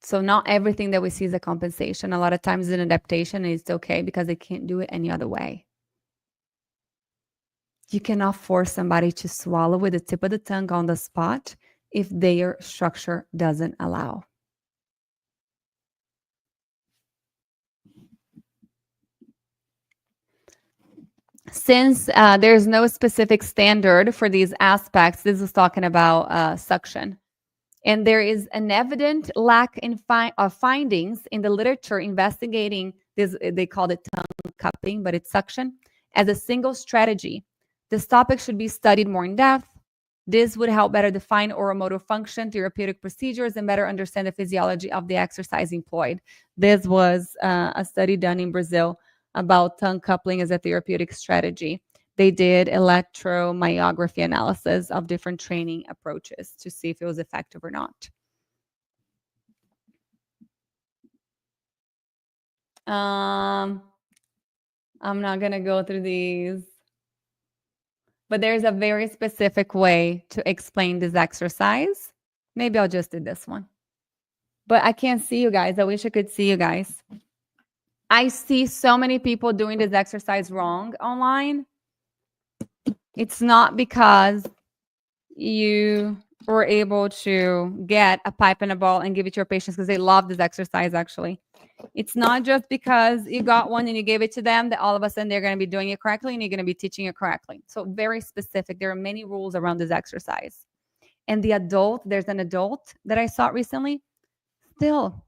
So not everything that we see is a compensation. A lot of times it's an adaptation and it's okay because they can't do it any other way. You cannot force somebody to swallow with the tip of the tongue on the spot if their structure doesn't allow. Since there's no specific standard for these aspects, this is talking about suction. And there is an evident lack of findings in the literature investigating this, they call it tongue cupping, but it's suction, as a single strategy. This topic should be studied more in depth. This would help better define oromotor function, therapeutic procedures, and better understand the physiology of the exercise employed. This was a study done in Brazil about tongue coupling as a therapeutic strategy. They did electromyography analysis of different training approaches to see if it was effective or not. I'm not going to go through these. But there's a very specific way to explain this exercise. Maybe I'll just do this one. But I can't see you guys. I wish I could see you guys. I see so many people doing this exercise wrong online. It's not because you were able to get a pipe and a ball and give it to your patients because they love this exercise, actually. It's not just because you got one and you gave it to them that all of a sudden they're going to be doing it correctly and you're going to be teaching it correctly. So very specific. There are many rules around this exercise. And the adult, there's an adult that I saw recently, still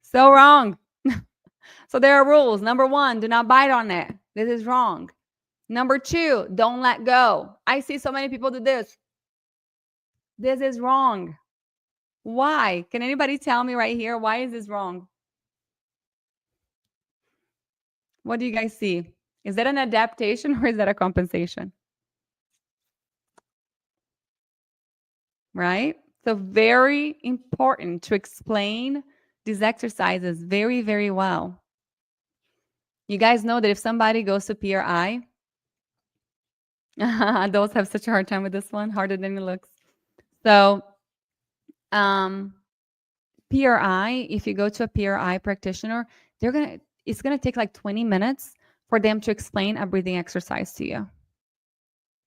so wrong. So there are rules. Number 1, do not bite on it. This is wrong. Number 2, don't let go. I see so many people do this. This is wrong. Why? Can anybody tell me right here? Why is this wrong? What do you guys see? Is that an adaptation or is that a compensation? Right? So very important to explain these exercises very, very well. You guys know that if somebody goes to PRI, adults have such a hard time with this one, harder than it looks. So PRI, if you go to a PRI practitioner, it's gonna take like 20 minutes for them to explain a breathing exercise to you.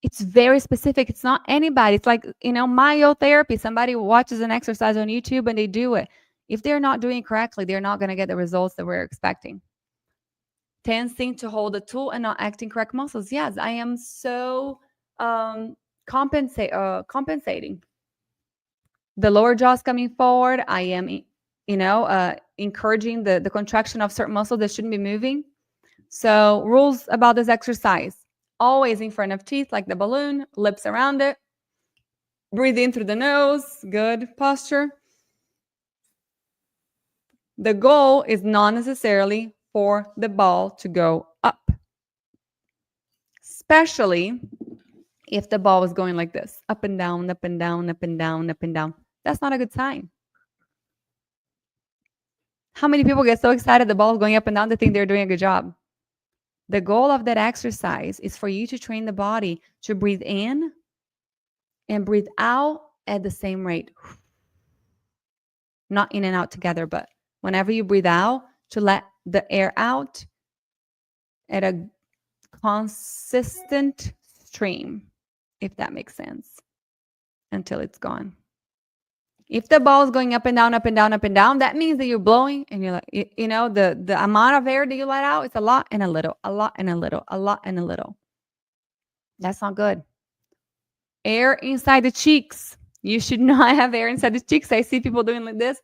It's very specific. It's not anybody. It's like, myotherapy. Somebody watches an exercise on YouTube and they do it. If they're not doing it correctly, they're not going to get the results that we're expecting. Tensing to hold the tool and not acting correct muscles. Yes, I am so compensating. The lower jaw's coming forward. I am, encouraging the contraction of certain muscles that shouldn't be moving. So rules about this exercise. Always in front of teeth like the balloon, lips around it. Breathe in through the nose. Good posture. The goal is not necessarily for the ball to go up, especially if the ball is going like this, up and down, up and down, up and down, up and down. That's not a good sign. How many people get so excited the ball is going up and down they think they're doing a good job? The goal of that exercise is for you to train the body to breathe in and breathe out at the same rate. Not in and out together, but whenever you breathe out, to let the air out at a consistent stream, if that makes sense, until it's gone. If the ball is going up and down, up and down, up and down, that means that you're blowing and you're like, the amount of air that you let out, it's a lot and a little, a lot and a little, a lot and a little. That's not good. Air inside the cheeks. You should not have air inside the cheeks. I see people doing like this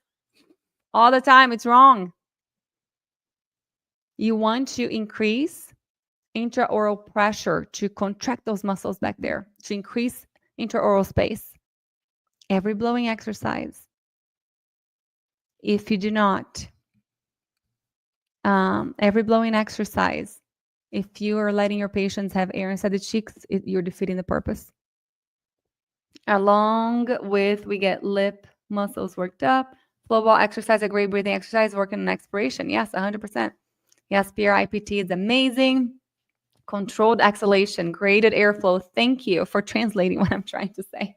all the time. It's wrong. You want to increase intraoral pressure to contract those muscles back there, to increase intraoral space. Every blowing exercise. If you do not, every blowing exercise, if you are letting your patients have air inside the cheeks, you're defeating the purpose. Along with, we get lip muscles worked up. Flow ball exercise, a great breathing exercise, working on expiration. Yes, 100%. Yes, PRIPT is amazing. Controlled exhalation, graded airflow. Thank you for translating what I'm trying to say.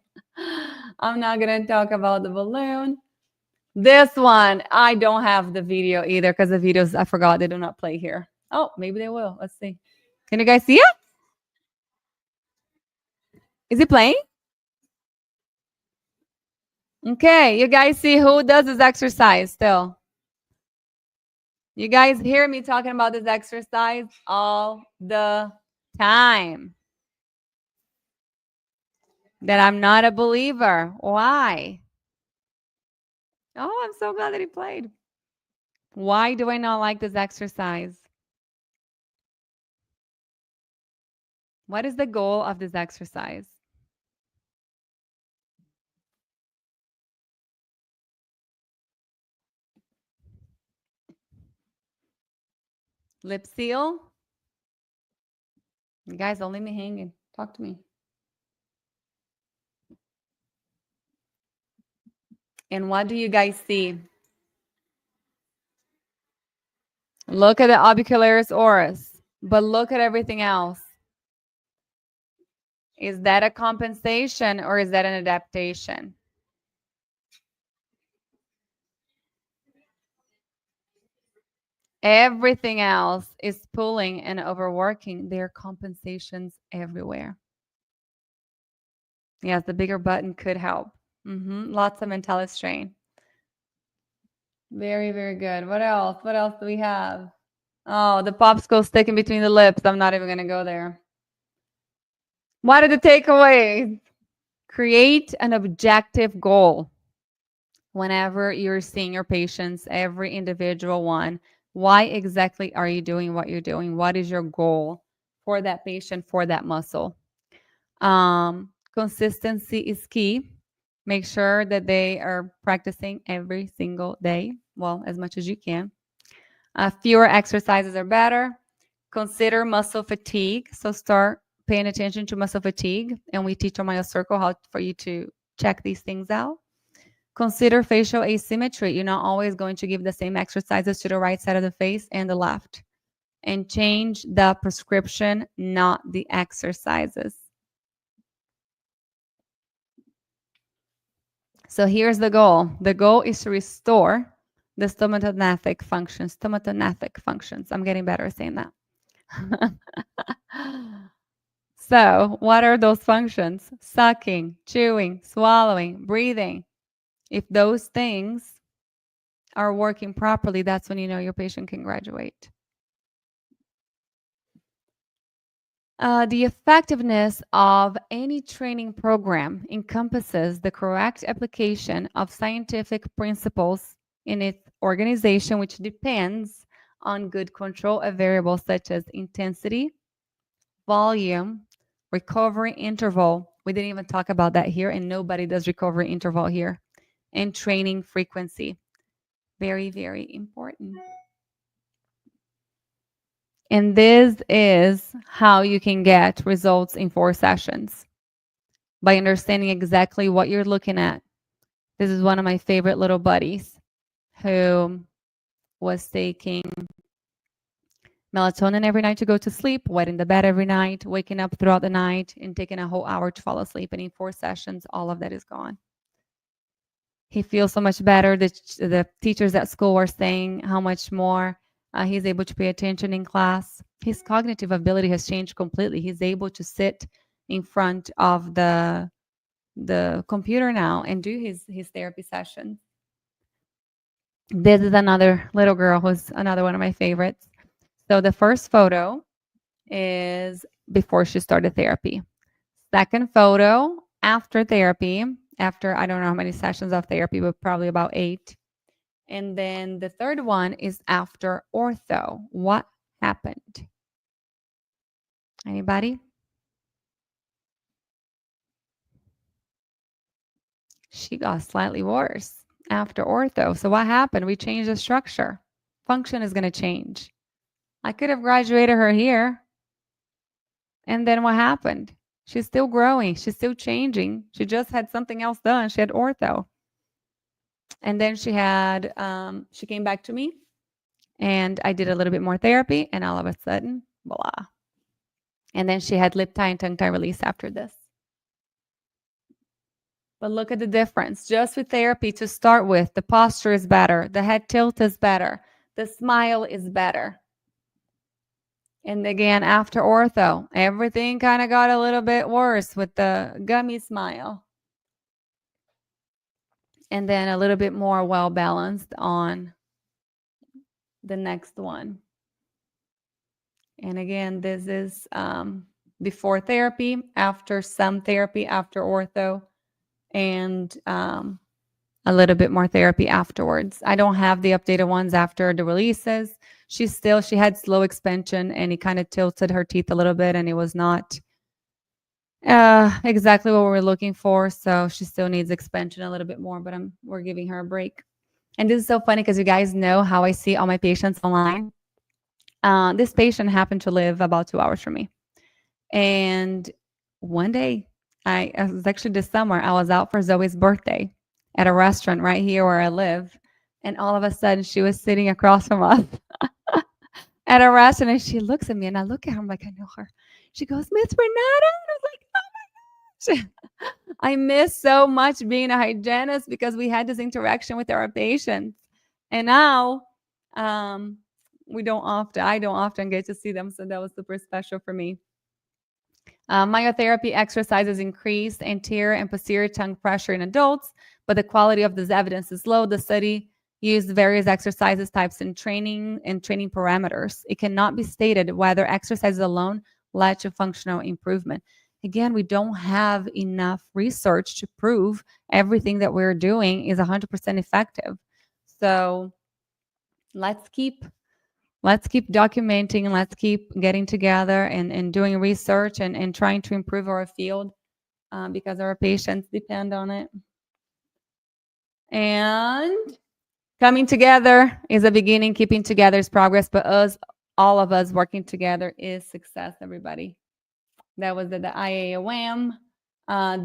I'm not going to talk about the balloon. This one, I don't have the video either because the videos, I forgot, they do not play here. Oh, maybe they will. Let's see. Can you guys see it? Is it playing? Okay, you guys see who does this exercise still? You guys hear me talking about this exercise all the time. That I'm not a believer. Why? Oh, I'm so glad that he played. Why do I not like this exercise? What is the goal of this exercise? Lip seal? You guys, don't leave me hanging. Talk to me. And what do you guys see? Look at the orbicularis oris. But look at everything else. Is that a compensation or is that an adaptation? Everything else is pulling and overworking. There are compensations everywhere. Yes, the bigger button could help. Lots of mental strain. Very, very good. What else? What else do we have? Oh, the popsicle sticking between the lips. I'm not even going to go there. What are the takeaways? Create an objective goal. Whenever you're seeing your patients, every individual one, why exactly are you doing what you're doing? What is your goal for that patient, for that muscle? Consistency is key. Make sure that they are practicing every single day, well, as much as you can. Fewer exercises are better. Consider muscle fatigue. So start paying attention to muscle fatigue. And we teach on MyoCircle how for you to check these things out. Consider facial asymmetry. You're not always going to give the same exercises to the right side of the face and the left. And change the prescription, not the exercises. So here's the goal. The goal is to restore the stomatognathous functions. Stomatognathous functions. I'm getting better at saying that. So what are those functions? Sucking, chewing, swallowing, breathing. If those things are working properly, that's when you know your patient can graduate. The effectiveness of any training program encompasses the correct application of scientific principles in its organization, which depends on good control of variables such as intensity, volume, recovery interval. We didn't even talk about that here, and nobody does recovery interval here. And training frequency. Very, very important. And this is how you can get results in 4 sessions, by understanding exactly what you're looking at. This is one of my favorite little buddies who was taking melatonin every night to go to sleep, wetting the bed every night, waking up throughout the night, and taking a whole hour to fall asleep. And in 4 sessions, all of that is gone. He feels so much better. The teachers at school were saying how much more he's able to pay attention in class. His cognitive ability has changed completely. He's able to sit in front of the computer now and do his therapy sessions. This is another little girl who's another one of my favorites. So the first photo is before she started therapy. Second photo after therapy, after I don't know how many sessions of therapy, but probably about 8. And then the third one is after ortho. What happened? Anybody? She got slightly worse after ortho. So what happened? We changed the structure. Function is going to change. I could have graduated her here. And then what happened? She's still growing. She's still changing. She just had something else done. She had ortho. And then she had, she came back to me and I did a little bit more therapy and all of a sudden, voila. And then she had lip tie and tongue tie release after this. But look at the difference. Just with therapy to start with, the posture is better. The head tilt is better. The smile is better. And again, after ortho, everything kind of got a little bit worse with the gummy smile. And then a little bit more well-balanced on the next one. And again, this is before therapy, after some therapy, after ortho, and a little bit more therapy afterwards. I don't have the updated ones after the releases. She had slow expansion and it kind of tilted her teeth a little bit and it was not exactly what we were looking for. So she still needs expansion a little bit more, but we're giving her a break. And this is so funny because you guys know how I see all my patients online. This patient happened to live about 2 hours from me. And one day, it was actually this summer, I was out for Zoe's birthday at a restaurant right here where I live. And all of a sudden, she was sitting across from us. at a restaurant, and she looks at me, and I look at her. I'm like, I know her. She goes, Miss Renata. And I was like, oh my gosh. I miss so much being a hygienist because we had this interaction with our patients. And now I don't often get to see them. So that was super special for me. Myotherapy exercises increased anterior and posterior tongue pressure in adults, but the quality of this evidence is low. The study used various exercises types and training parameters. It cannot be stated whether exercises alone led to functional improvement. Again, we don't have enough research to prove everything that we're doing is 100% effective. So let's keep documenting, let's keep getting together and doing research and trying to improve our field because our patients depend on it. And coming together is a beginning, keeping together is progress, but all of us working together is success, everybody. That was the IAOM.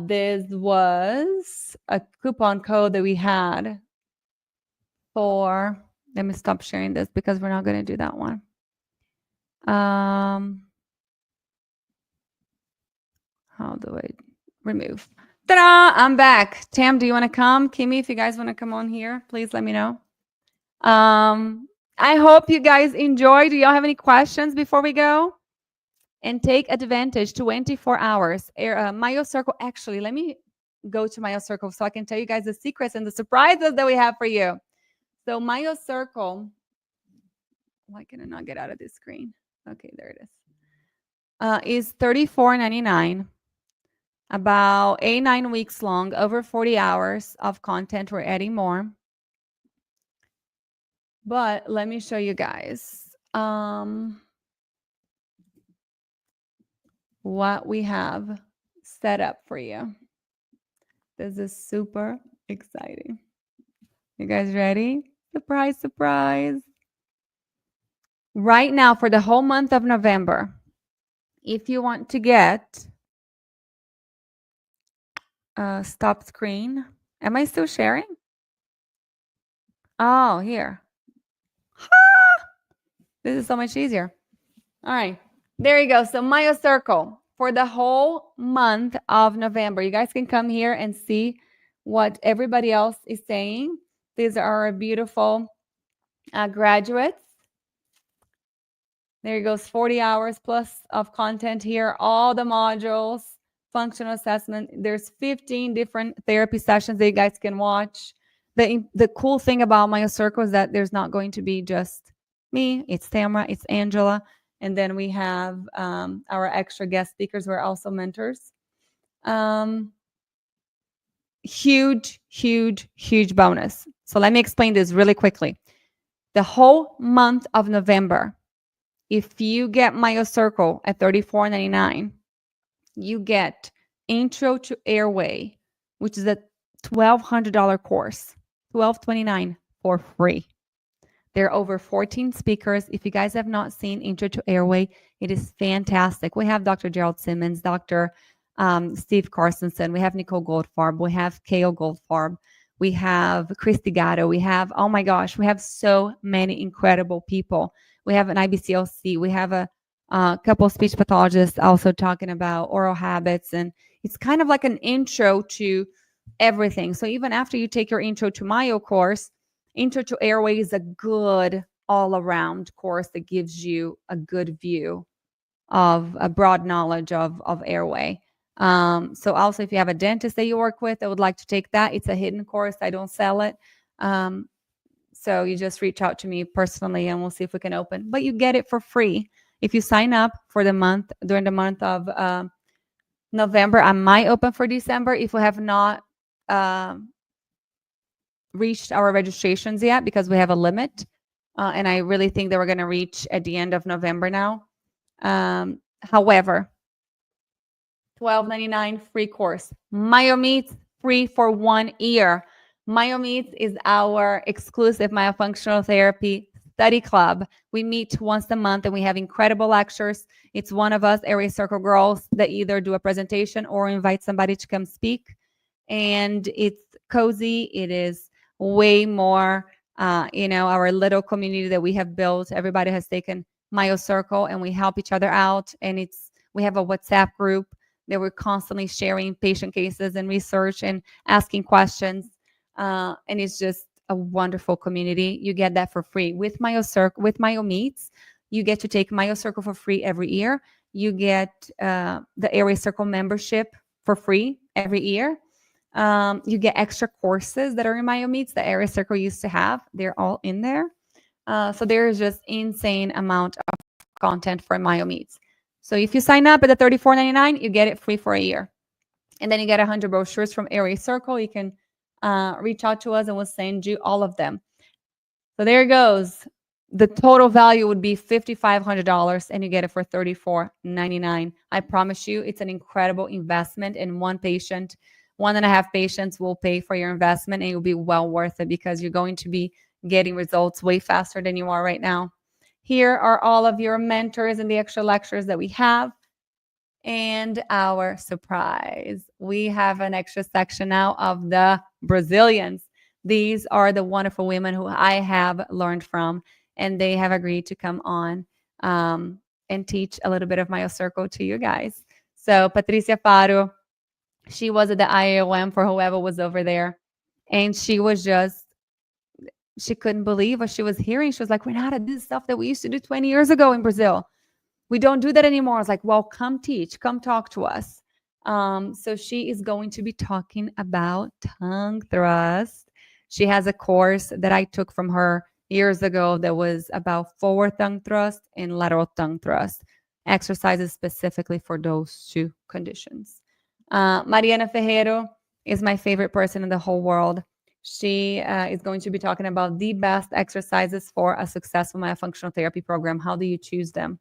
This was a coupon code that we had for, let me stop sharing this because we're not going to do that one. How do I remove? Ta-da! I'm back. Tam, do you want to come? Kimmy, if you guys want to come on here, please let me know. I hope you guys enjoy. Do y'all have any questions before we go? And take advantage, 24 hours. MyoCircle, actually, let me go to MyoCircle so I can tell you guys the secrets and the surprises that we have for you. So MyoCircle, why can I not get out of this screen? Okay, there it is $34.99. About 8-9 weeks long, over 40 hours of content. We're adding more. But let me show you guys what we have set up for you. This is super exciting. You guys ready? Surprise, surprise. Right now, for the whole month of November, if you want to get stop screen. Am I still sharing? Oh, here. This is so much easier. All right. There you go. So MyoCircle for the whole month of November. You guys can come here and see what everybody else is saying. These are our beautiful graduates. There goes 40 hours plus of content here. All the modules, functional assessment. There's 15 different therapy sessions that you guys can watch. The cool thing about MyoCircle is that there's not going to be just me. It's Tamara, it's Angela. And then we have our extra guest speakers who are also mentors. Huge, huge, huge bonus. So let me explain this really quickly. The whole month of November, if you get MyoCircle at $34.99, you get Intro to Airway, which is a $1,200 course, $1,229 for free. There are over 14 speakers. If you guys have not seen Intro to Airway, it is fantastic. We have Dr. Gerald Simmons, Dr. Steve Carstensen. We have Nicole Goldfarb. We have Kale Goldfarb. We have Christy Gatto. We have, oh my gosh, we have so many incredible people. We have an IBCLC. We have a couple of speech pathologists also talking about oral habits. And it's kind of like an intro to everything. So even after you take your Intro to Myo course, Intro to Airway is a good all-around course that gives you a good view of a broad knowledge of airway. So also if you have a dentist that you work with that would like to take that, it's a hidden course. I don't sell it. So you just reach out to me personally and we'll see if we can open. But you get it for free if you sign up for the month, during the month of November. I might open for December if we have not reached our registrations yet because we have a limit. And I really think that we're going to reach at the end of November now. However, $12.99 free course. MyoMeets free for 1 year. MyoMeets is our exclusive myofunctional therapy study club. We meet once a month and we have incredible lectures. It's one of us, Area Circle Girls, that either do a presentation or invite somebody to come speak. And it's cozy. It is way more, our little community that we have built. Everybody has taken Myo Circle, and we help each other out. And we have a WhatsApp group that we're constantly sharing patient cases and research and asking questions. And it's just a wonderful community. You get that for free with Myo Circle, with Myo Meets. You get to take Myo Circle for free every year. You get the Airway Circle membership for free every year. You get extra courses that are in Myo Meets that Airway Circle used to have. They're all in there. So there is just insane amount of content for Myo Meets. So if you sign up at the $34.99, you get it free for a year. And then you get 100 brochures from Airway Circle. You can reach out to us and we'll send you all of them. So there it goes. The total value would be $5,500 and you get it for $34.99. I promise you, it's an incredible investment, and one patient, 1.5 patients will pay for your investment, and it will be well worth it because you're going to be getting results way faster than you are right now. Here are all of your mentors and the extra lectures that we have. And our surprise, we have an extra section now of the Brazilians. These are the wonderful women who I have learned from, and they have agreed to come on and teach a little bit of Myo Circle to you guys. So Patricia Faro, she was at the IOM for whoever was over there, and she couldn't believe what she was hearing. She was like, Renata, this is stuff that we used to do 20 years ago in Brazil. We don't do that anymore. I was like, well, come teach, come talk to us. So she is going to be talking about tongue thrust. She has a course that I took from her years ago that was about forward tongue thrust and lateral tongue thrust, exercises specifically for those two conditions. Mariana Ferreiro is my favorite person in the whole world. She is going to be talking about the best exercises for a successful myofunctional therapy program. How do you choose them?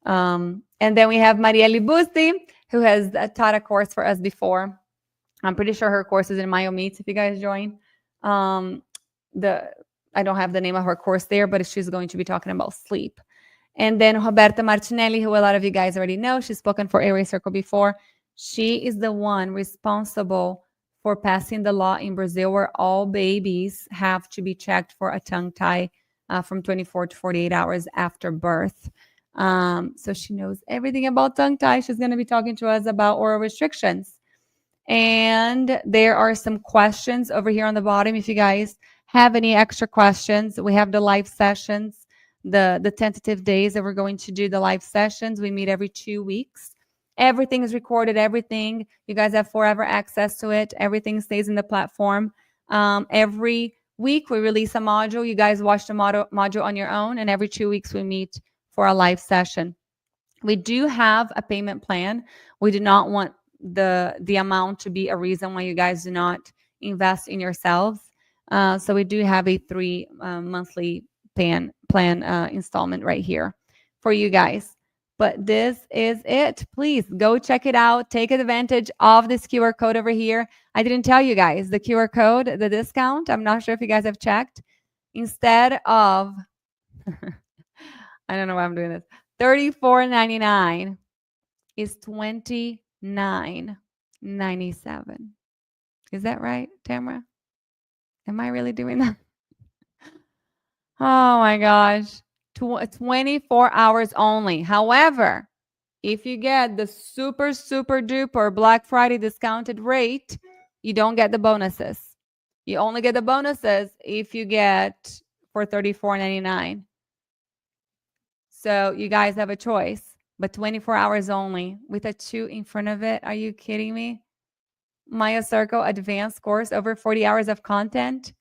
And then we have Marielle Busti, who has taught a course for us before. I'm pretty sure her course is in Myo Meets if you guys join. I don't have the name of her course there, but she's going to be talking about sleep. And then Roberta Martinelli, who a lot of you guys already know, she's spoken for Airway Circle before. She is the one responsible for passing the law in Brazil where all babies have to be checked for a tongue tie from 24 to 48 hours after birth. So she knows everything about tongue tie. She's going to be talking to us about oral restrictions. And there are some questions over here on the bottom. If you guys have any extra questions, we have the live sessions, the tentative days that we're going to do the live sessions. We meet every 2 weeks. Everything is recorded, everything. You guys have forever access to it. Everything stays in the platform. Every week we release a module. You guys watch the module on your own, and every 2 weeks we meet for a live session. We do have a payment plan. We do not want the amount to be a reason why you guys do not invest in yourselves. So we do have a 3 monthly plan installment right here for you guys. But this is it. Please go check it out. Take advantage of this QR code over here. I didn't tell you guys the QR code, the discount. I'm not sure if you guys have checked. Instead of, I don't know why I'm doing this, $34.99 is $29.97. Is that right, Tamara? Am I really doing that? Oh my gosh. 24 hours only. However, if you get the super duper Black Friday discounted rate, you don't get the bonuses. You only get the bonuses if you get for $34.99. So you guys have a choice, but 24 hours only with a 2 in front of it. Are you kidding me? Myo Circle advanced course, over 40 hours of content.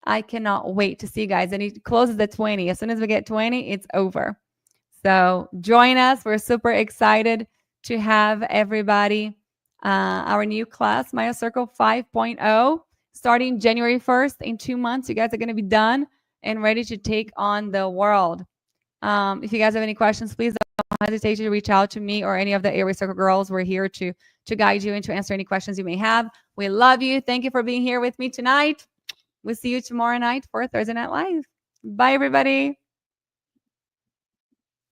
I cannot wait to see you guys. And it closes at 20. As soon as we get 20, it's over. So join us. We're super excited to have everybody. Our new class, Myo Circle 5.0, starting January 1st. In 2 months, you guys are going to be done and ready to take on the world. If you guys have any questions, please don't hesitate to reach out to me or any of the Airway Circle girls. We're here to guide you and to answer any questions you may have. We love you. Thank you for being here with me tonight. We'll see you tomorrow night for Thursday Night Live. Bye, everybody.